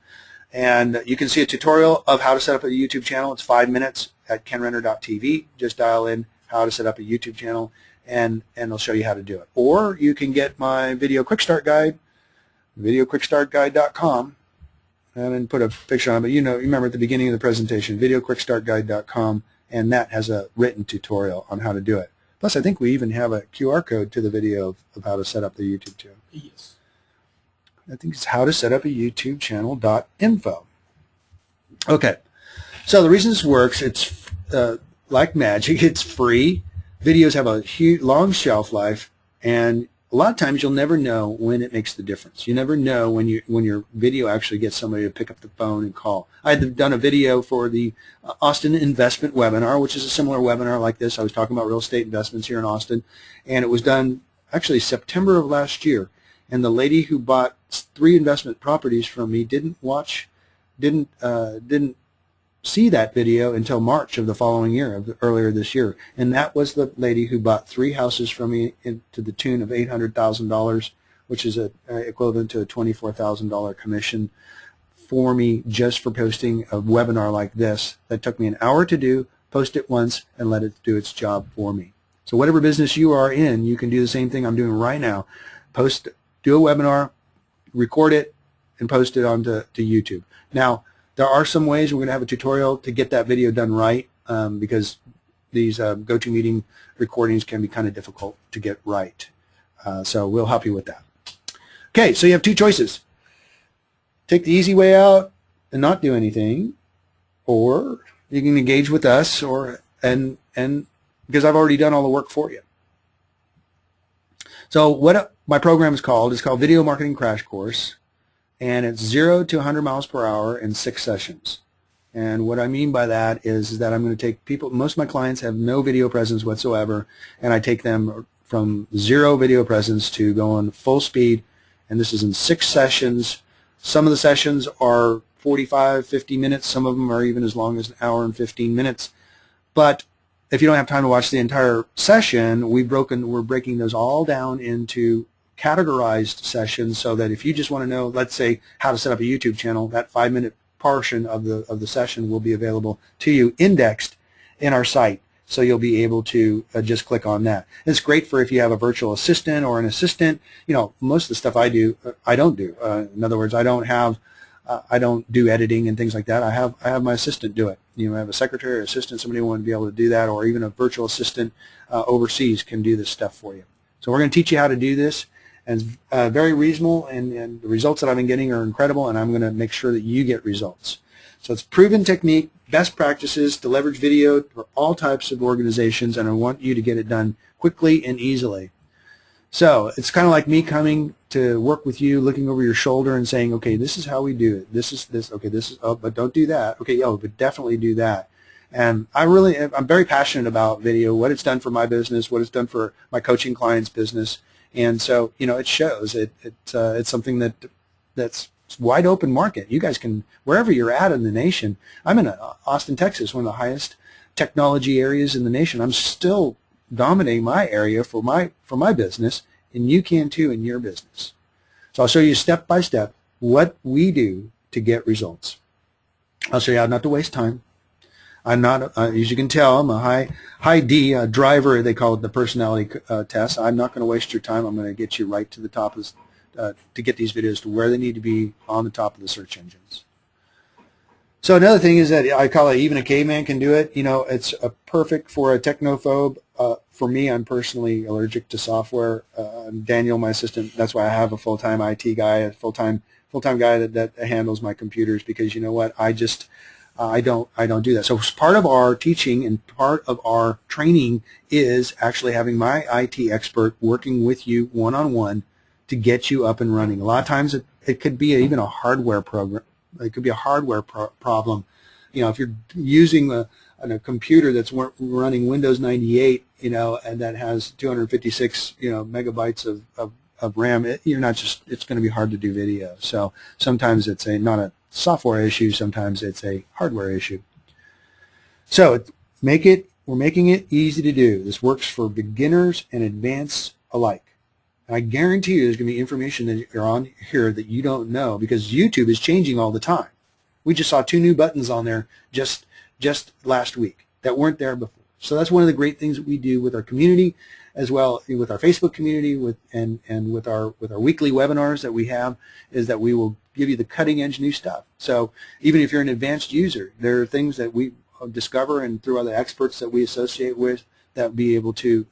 and you can see a tutorial of how to set up a YouTube channel. It's 5 minutes at KennRenner.tv. Just dial in how to set up a YouTube channel, and they'll show you how to do it. Or you can get my video quick start guide, videoquickstartguide.com. I didn't put a picture on it, but you remember at the beginning of the presentation, videoquickstartguide.com, and that has a written tutorial on how to do it. Plus, I think we even have a QR code to the video of how to set up the YouTube channel. Yes. I think it's how to set up a YouTube channel.info. Okay, so the reason this works, it's like magic. It's free. Videos have a huge, long shelf life, and a lot of times you'll never know when it makes the difference. You never know when your video actually gets somebody to pick up the phone and call. I had done a video for the Austin investment webinar, which is a similar webinar like this. I was talking about real estate investments here in Austin, and it was done actually September of last year. And the lady who bought 3 investment properties from me didn't see that video until March of the following year, earlier this year. And that was the lady who bought 3 houses from me to the tune of $800,000, which is equivalent to a $24,000 commission for me just for posting a webinar like this that took me an hour to do, post it once, and let it do its job for me. So whatever business you are in, you can do the same thing I'm doing right now. Do a webinar, record it, and post it onto YouTube. Now, there are some ways we're going to have a tutorial to get that video done right, because these GoToMeeting recordings can be kind of difficult to get right. So we'll help you with that. Okay, so you have 2 choices. Take the easy way out and not do anything, or you can engage with us, and because I've already done all the work for you. So what my program is called Video Marketing Crash Course, and it's 0 to 100 miles per hour in 6 sessions. And what I mean by that is that I'm going to take people, most of my clients have no video presence whatsoever, and I take them from 0 video presence to going full speed, and this is in 6 sessions. Some of the sessions are 45, 50 minutes. Some of them are even as long as an hour and 15 minutes. But if you don't have time to watch the entire session, we're breaking those all down into categorized sessions so that if you just want to know, let's say, how to set up a YouTube channel, that 5-minute portion of the session will be available to you indexed in our site. So you'll be able to just click on that. It's great for if you have a virtual assistant or an assistant. You know, most of the stuff I do, I don't do. In other words, I don't do editing and things like that. I have my assistant do it. You know, I have a secretary or assistant, somebody who want to be able to do that, or even a virtual assistant overseas can do this stuff for you. So we're going to teach you how to do this, and it's very reasonable, and the results that I've been getting are incredible, and I'm going to make sure that you get results. So it's proven technique, best practices to leverage video for all types of organizations, and I want you to get it done quickly and easily. So it's kind of like me coming to work with you, looking over your shoulder and saying, okay, this is how we do it. This is this. Okay, this is, oh, but don't do that. Okay, oh, but definitely do that. And I'm very passionate about video, what it's done for my business, what it's done for my coaching clients' business. And so, you know, it shows. It's something that's wide open market. You guys can, wherever you're at in the nation. I'm in Austin, Texas, one of the highest technology areas in the nation. I'm still dominating my area for my business, and you can too in your business. So I'll show you step by step what we do to get results. I'll show you how not to waste time. I'm not, as you can tell, I'm a high D driver. They call it the personality test. I'm not going to waste your time. I'm going to get you right to the top of to get these videos to where they need to be on the top of the search engines. So another thing is that I call it even a caveman can do it. You know, it's perfect for a technophobe. For me, I'm personally allergic to software. Daniel, my assistant, that's why I have a full-time IT guy, a full-time guy that handles my computers, because you know what, I don't do that. So part of our teaching and part of our training is actually having my IT expert working with you one-on-one to get you up and running. A lot of times it could be even a hardware program. It could be a hardware problem. You know, if you're using a computer that's running Windows 98, you know, and that has 256, you know, megabytes of RAM, it's going to be hard to do video. So sometimes it's not a software issue, sometimes it's a hardware issue. So we're making it easy to do. This works for beginners and advanced alike. And I guarantee you there's going to be information that you're on here that you don't know, because YouTube is changing all the time. We just saw 2 new buttons on there just last week that weren't there before. So that's one of the great things that we do with our community, as well with our Facebook community, and with our weekly webinars that we have, is that we will give you the cutting edge new stuff. So even if you're an advanced user, there are things that we discover and through other experts that we associate with that will be able to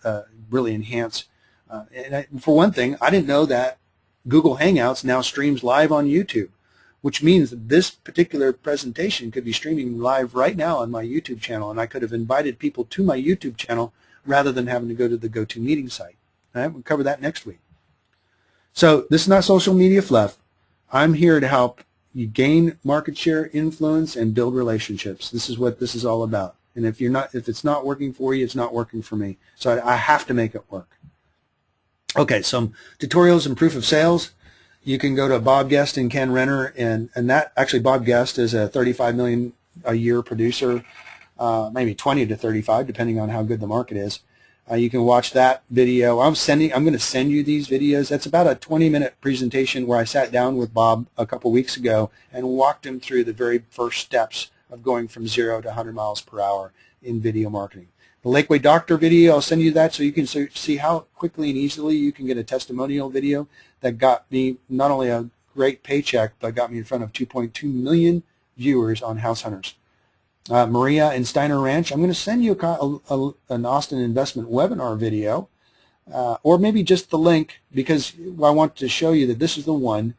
really enhance. For one thing, I didn't know that Google Hangouts now streams live on YouTube, which means that this particular presentation could be streaming live right now on my YouTube channel, and I could have invited people to my YouTube channel rather than having to go to the GoToMeeting site. All right, we'll cover that next week. So this is not social media fluff. I'm here to help you gain market share, influence, and build relationships. This is what this is all about. And if it's not working for you, it's not working for me. So I have to make it work. Okay, some tutorials and proof of sales. You can go to Bob Guest and Kenn Renner, and that actually Bob Guest is a 35 million a year producer, maybe 20 to 35 depending on how good the market is. You can watch that video. I'm going to send you these videos. That's about a 20-minute presentation where I sat down with Bob a couple weeks ago and walked him through the very first steps of going from 0 to 100 miles per hour in video marketing. The Lakeway Doctor video, I'll send you that so you can see how quickly and easily you can get a testimonial video that got me not only a great paycheck, but got me in front of 2.2 million viewers on House Hunters. Maria and Steiner Ranch, I'm going to send you an Austin investment webinar video, or maybe just the link, because I want to show you that this is the one.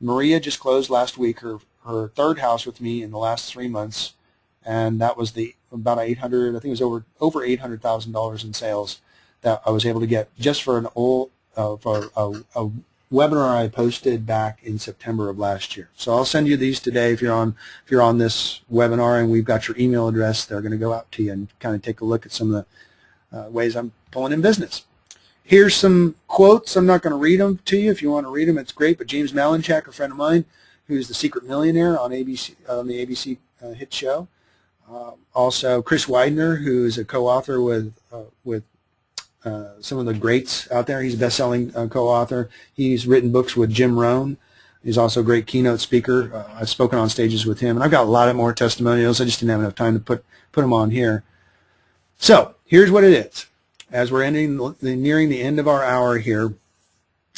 Maria just closed last week her 3rd house with me in the last 3 months, and that was about 800. I think it was over $800,000 in sales that I was able to get just for a webinar I posted back in September of last year. So I'll send you these today if you're on this webinar, and we've got your email address. They're going to go out to you and kind of take a look at some of the ways I'm pulling in business. Here's some quotes. I'm not going to read them to you. If you want to read them, it's great. But James Malinchak, a friend of mine, who's the Secret Millionaire on ABC, on the ABC hit show. Also, Chris Widener, who is a co-author with some of the greats out there. He's a best-selling co-author. He's written books with Jim Rohn. He's also a great keynote speaker. I've spoken on stages with him, and I've got a lot of more testimonials. I just didn't have enough time to put them on here. So here's what it is. As we're nearing the end of our hour here,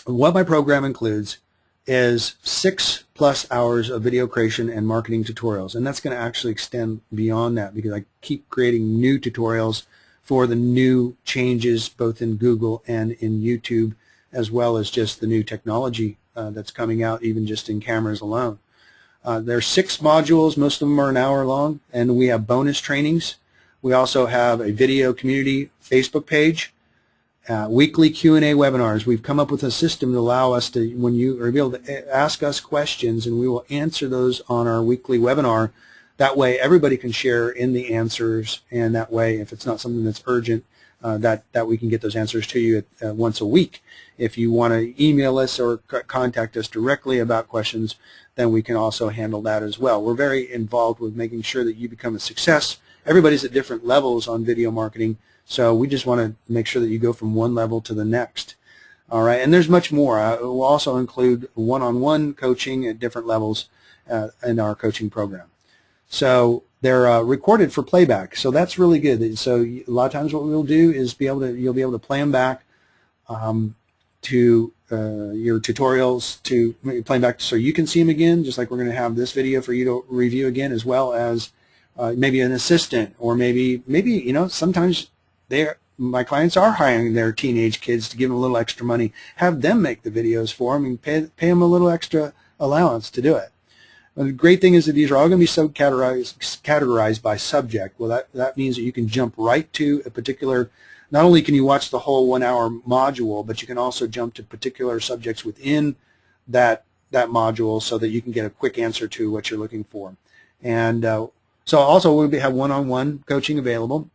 what my program includes is 6+ hours of video creation and marketing tutorials, and that's going to actually extend beyond that because I keep creating new tutorials for the new changes both in Google and in YouTube, as well as just the new technology that's coming out, even just in cameras alone. There are 6 modules. Most of them are an hour long, and we have bonus trainings. We also have a video community Facebook page, weekly Q&A webinars. We've come up with a system to allow us to, when you are able to ask us questions, and we will answer those on our weekly webinar. That way everybody can share in the answers, and that way if it's not something that's urgent, that we can get those answers to you once a week. If you want to email us or contact us directly about questions, then we can also handle that as well. We're very involved with making sure that you become a success. Everybody's at different levels on video marketing, so we just want to make sure that you go from one level to the next. All right, and there's much more. We'll also include one-on-one coaching at different levels in our coaching program. So they're recorded for playback, so that's really good. So a lot of times what we'll do is you'll be able to play them back to your tutorials, to play them back so you can see them again, just like we're going to have this video for you to review again, as well as maybe an assistant, or maybe you know, sometimes my clients are hiring their teenage kids to give them a little extra money, have them make the videos for them, and pay them a little extra allowance to do it. And the great thing is that these are all going to be categorized by subject. Well, that means that you can jump right to a particular. Not only can you watch the whole 1-hour module, but you can also jump to particular subjects within that module, so that you can get a quick answer to what you're looking for. And so also we'll have one-on-one coaching available.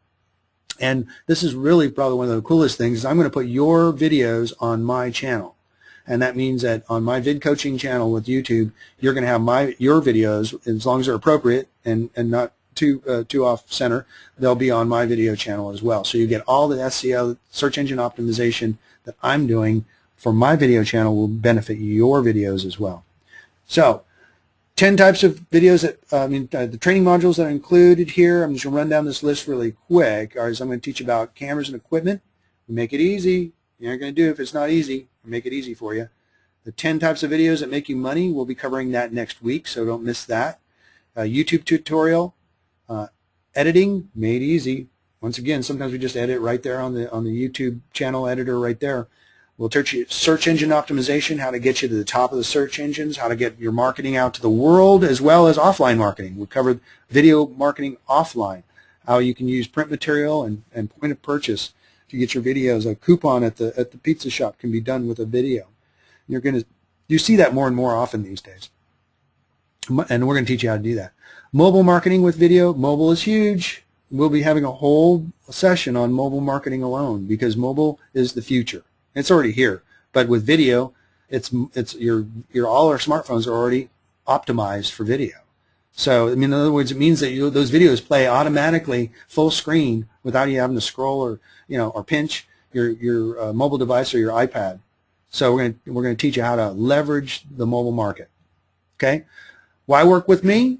And this is really probably one of the coolest things, is I'm going to put your videos on my channel. And that means that on my vid coaching channel with YouTube, you're going to have your videos, as long as they're appropriate and not too off center, they'll be on my video channel as well. So you get all the SEO, search engine optimization, that I'm doing for my video channel will benefit your videos as well. So 10 types of videos that, the training modules that are included here. I'm just going to run down this list really quick. I'm going to teach about cameras and equipment. We make it easy. You aren't going to do it if it's not easy. We make it easy for you. The 10 types of videos that make you money, we'll be covering that next week, so don't miss that. YouTube tutorial, editing, made easy. Once again, sometimes we just edit right there on the YouTube channel editor right there. We'll teach you search engine optimization, how to get you to the top of the search engines, how to get your marketing out to the world, as well as offline marketing. We covered video marketing offline, how you can use print material and point of purchase to get your videos. A coupon at the pizza shop can be done with a video. You see that more and more often these days, and we're going to teach you how to do that. Mobile marketing with video. Mobile is huge. We'll be having a whole session on mobile marketing alone, because mobile is the future. It's already here, but with video, all our smartphones are already optimized for video. So, I mean, in other words, it means that those videos play automatically full screen without you having to scroll or pinch your mobile device or your iPad. So we're going to teach you how to leverage the mobile market. Okay, why work with me?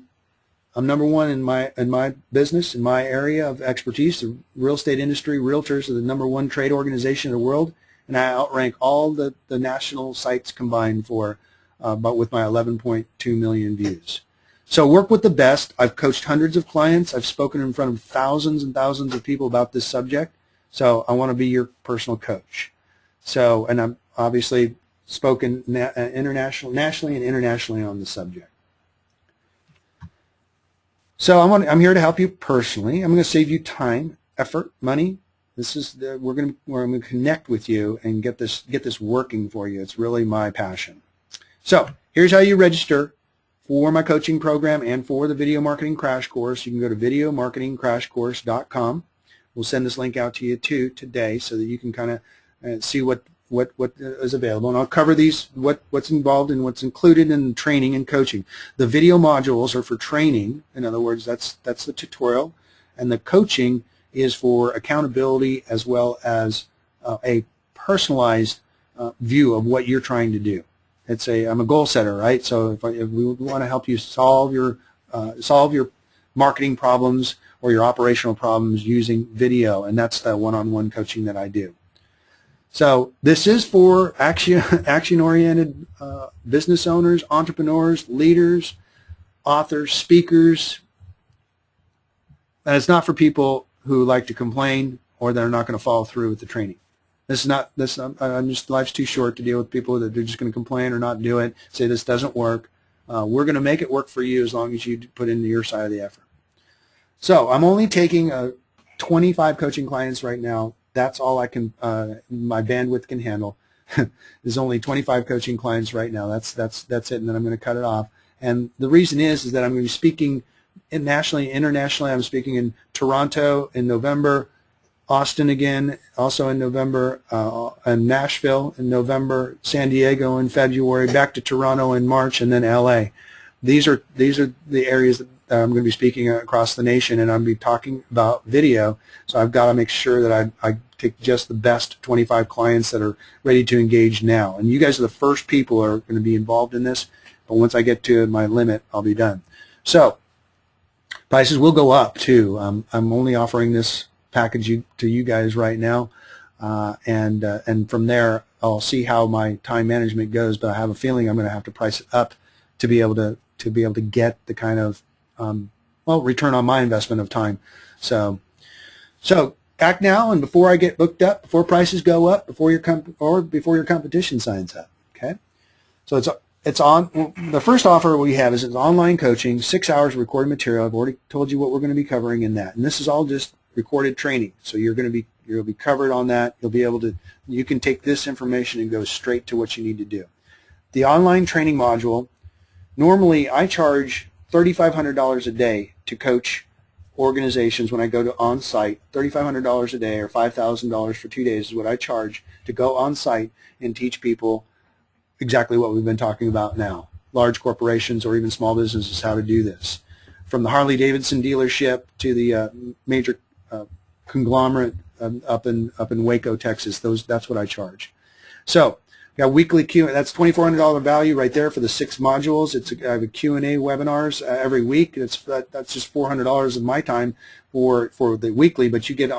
I'm number one in my business, in my area of expertise. The real estate industry, realtors are the number one trade organization in the world, and I outrank all the national sites combined but with my 11.2 million views. So work with the best. I've coached hundreds of clients. I've spoken in front of thousands and thousands of people about this subject. So I want to be your personal coach. So, and I'm obviously spoken nationally and internationally on the subject. So I'm here to help you personally. I'm going to save you time, effort, money, This is we're going to connect with you and get this working for you. It's really my passion. So here's how you register for my coaching program and for the video marketing crash course. You can go to videomarketingcrashcourse.com. We'll send this link out to you too today so that you can kind of see what is available, and I'll cover these what's involved and what's included in training and coaching. The video modules are for training. In other words, that's the tutorial, and the coaching is for accountability as well as a personalized view of what you're trying to do. I'm a goal setter, right? So if we want to help you solve your marketing problems or your operational problems using video, and that's the one-on-one coaching that I do. So this is for action-oriented business owners, entrepreneurs, leaders, authors, speakers, and it's not for people who like to complain or that are not going to follow through with the training. Life's too short to deal with people that they're just going to complain or not do it, say this doesn't work. We're going to make it work for you as long as you put in your side of the effort. So I'm only taking 25 coaching clients right now. That's all I can, my bandwidth can handle. There's only 25 coaching clients right now. That's it, and then I'm going to cut it off. And the reason is that I'm going to be speaking nationally, internationally. I'm speaking in Toronto in November, Austin again, also in November, and Nashville in November, San Diego in February, back to Toronto in March, and then LA. These are the areas that I'm going to be speaking across the nation, and I'm going to be talking about video. So I've got to make sure that I take just the best 25 clients that are ready to engage now. And you guys are the first people who are going to be involved in this, but once I get to my limit, I'll be done. So prices will go up too. I'm only offering this package to you guys right now, and from there I'll see how my time management goes, but I have a feeling I'm going to have to price it up to be able to get the kind of return on my investment of time. So act now, and before I get booked up, before prices go up, before your competition signs up. Okay, so it's on. The first offer we have is online coaching, 6 hours of recorded material. I've already told you what we're going to be covering in that, and this is all just recorded training. So you'll be covered on that. You'll be able to, you can take this information and go straight to what you need to do. The online training module, normally I charge $3,500 a day to coach organizations when I go to on-site. $3,500 a day or $5,000 for 2 days is what I charge to go on-site and teach people exactly what we've been talking about now. Large corporations or even small businesses how to do this. From the Harley-Davidson dealership to the major conglomerate up in Waco, Texas. That's what I charge. So we got weekly Q. That's $2,400 value right there for the 6 modules. I have a Q&A webinars every week. That's just $400 of my time for the weekly. But you can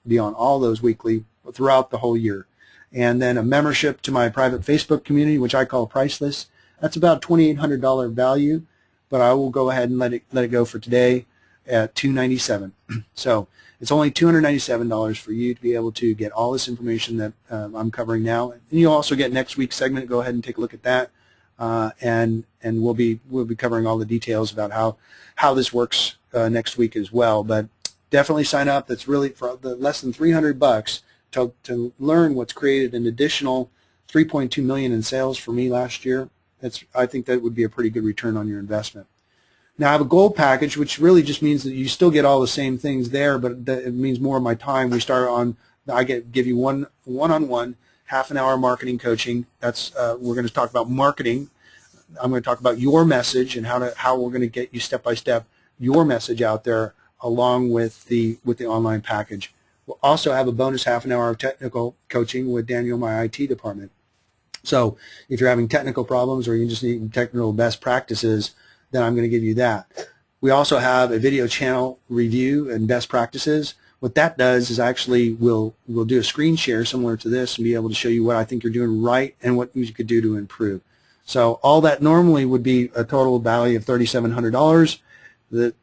be on all those weekly throughout the whole year. And then a membership to my private Facebook community, which I call Priceless. That's about $2,800 value, but I will go ahead and let it go for today at $297. So it's only $297 for you to be able to get all this information that I'm covering now. And you'll also get next week's segment. Go ahead and take a look at that, and we'll be covering all the details about how this works next week as well. But definitely sign up. That's really for the less than $300 to learn what's created an additional $3.2 million in sales for me last year. I think that would be a pretty good return on your investment. Now I have a gold package, which really just means that you still get all the same things there, but it means more of my time. I give you one-on-one half-an-hour marketing coaching. We're going to talk about marketing. I'm going to talk about your message and how we're going to get you step-by-step your message out there along with the online package. We'll also have a bonus half-an-hour of technical coaching with Daniel, my IT department. So if you're having technical problems or you just need technical best practices, then I'm going to give you that. We also have a video channel review and best practices. What that does is actually we'll do a screen share similar to this and be able to show you what I think you're doing right and what you could do to improve. So all that normally would be a total value of $3,700.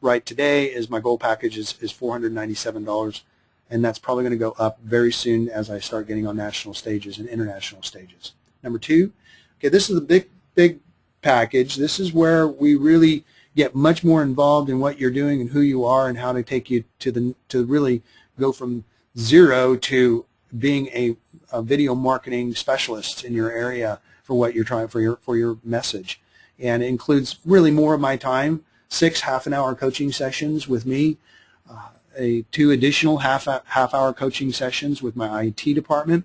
Right today is my gold package is $497, and that's probably going to go up very soon as I start getting on national stages and international stages. Number 2, okay, this is the big package. This is where we really get much more involved in what you're doing and who you are and how to take you to really go from zero to being a video marketing specialist in your area for what you're trying for your message. And it includes really more of my time, 6 half-an-hour coaching sessions with me, 2 additional half-hour coaching sessions with my IT department,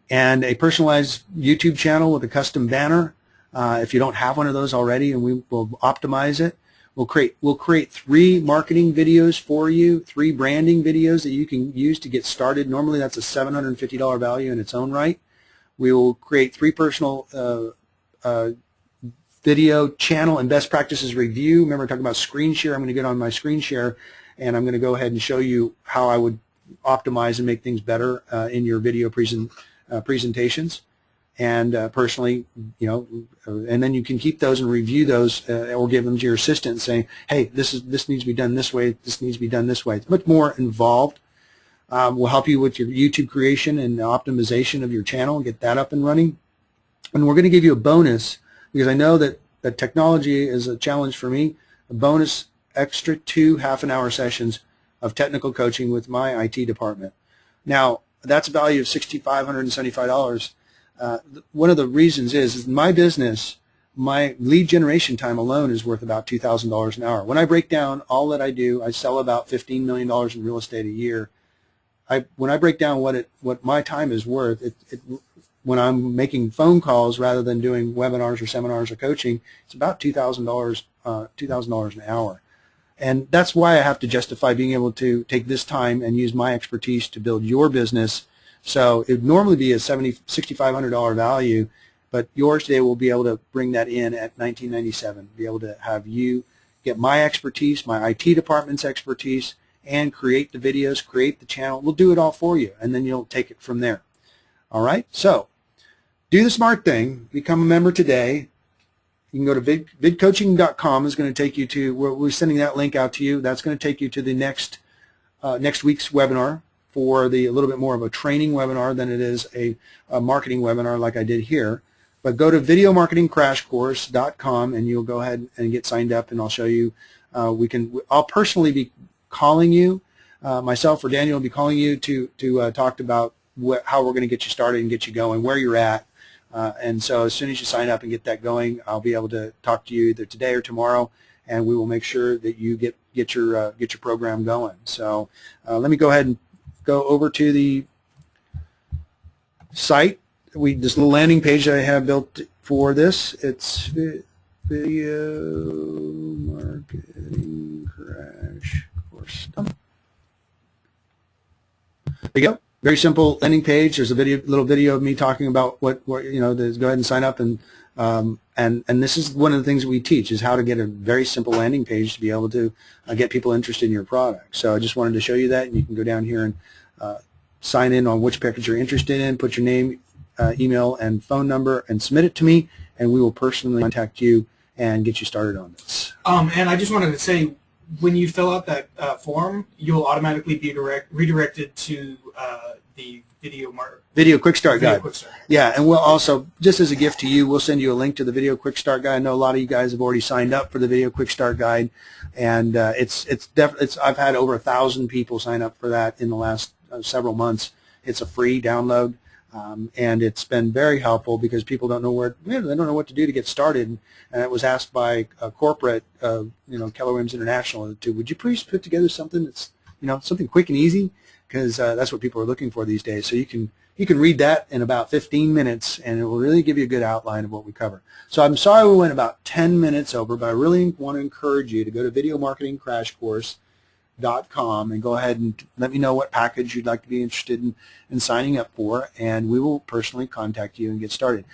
and a personalized YouTube channel with a custom banner. If you don't have one of those already, and we will optimize it, we'll create 3 marketing videos for you, 3 branding videos that you can use to get started. Normally that's a $750 value in its own right. We will create 3 personal video channel and best practices review. Remember, talking about screen share. I'm going to get on my screen share, and I'm going to go ahead and show you how I would optimize and make things better in your video presentations. And personally, you know, and then you can keep those and review those, or give them to your assistant, saying, "Hey, this needs to be done this way. This needs to be done this way." It's much more involved. We'll help you with your YouTube creation and optimization of your channel and get that up and running. And we're going to give you a bonus, because I know that technology is a challenge for me. A bonus extra 2 half-an-hour sessions of technical coaching with my IT department. Now, that's a value of $6,575. One of the reasons is my business, my lead generation time alone is worth about $2,000 an hour. When I break down all that I do, I sell about $15 million in real estate a year. When I break down what my time is worth, when I'm making phone calls rather than doing webinars or seminars or coaching, it's about $2,000 an hour. And that's why I have to justify being able to take this time and use my expertise to build your business. So it would normally be a $6,500 value, but yours today will be able to bring that in at $1,997, be able to have you get my expertise, my IT department's expertise, and create the videos, create the channel. We'll do it all for you, and then you'll take it from there. All right? So do the smart thing. Become a member today. You can go to vidcoaching.com. Is going to take you to, we're sending that link out to you. That's going to take you to the next week's webinar, for a little bit more of a training webinar than it is a marketing webinar like I did here. But go to videomarketingcrashcourse.com and you'll go ahead and get signed up, and I'll show you. I'll personally be calling you, myself or Daniel will be calling you to talk about how we're going to get you started and get you going, where you're at. And so as soon as you sign up and get that going, I'll be able to talk to you either today or tomorrow, and we will make sure that you get your program going. So let me go ahead and go over to the site. This little landing page that I have built for this. It's Video Marketing Crash Course. There you go. Very simple landing page. There's a little video of me talking about what you know. Go ahead and sign up, and this is one of the things that we teach, is how to get a very simple landing page to be able to get people interested in your product. So I just wanted to show you that, and you can go down here and sign in on which package you're interested in, put your name, email, and phone number, and submit it to me, and we will personally contact you and get you started on this. And I just wanted to say, when you fill out that form, you'll automatically be redirected to the Video Quick Start Guide. Yeah, and we'll also, just as a gift to you, we'll send you a link to the Video Quick Start Guide. I know a lot of you guys have already signed up for the Video Quick Start Guide, and I've had over 1,000 people sign up for that in the last several months. It's a free download, and it's been very helpful because people don't know they don't know what to do to get started. And it was asked by a corporate, Keller Williams International, would you please put together something that's something quick and easy, because that's what people are looking for these days. So you can read that in about 15 minutes, and it will really give you a good outline of what we cover. So I'm sorry we went about 10 minutes over, but I really want to encourage you to go to videomarketingcrashcourse.com and go ahead and let me know what package you'd like to be interested in signing up for, and we will personally contact you and get started.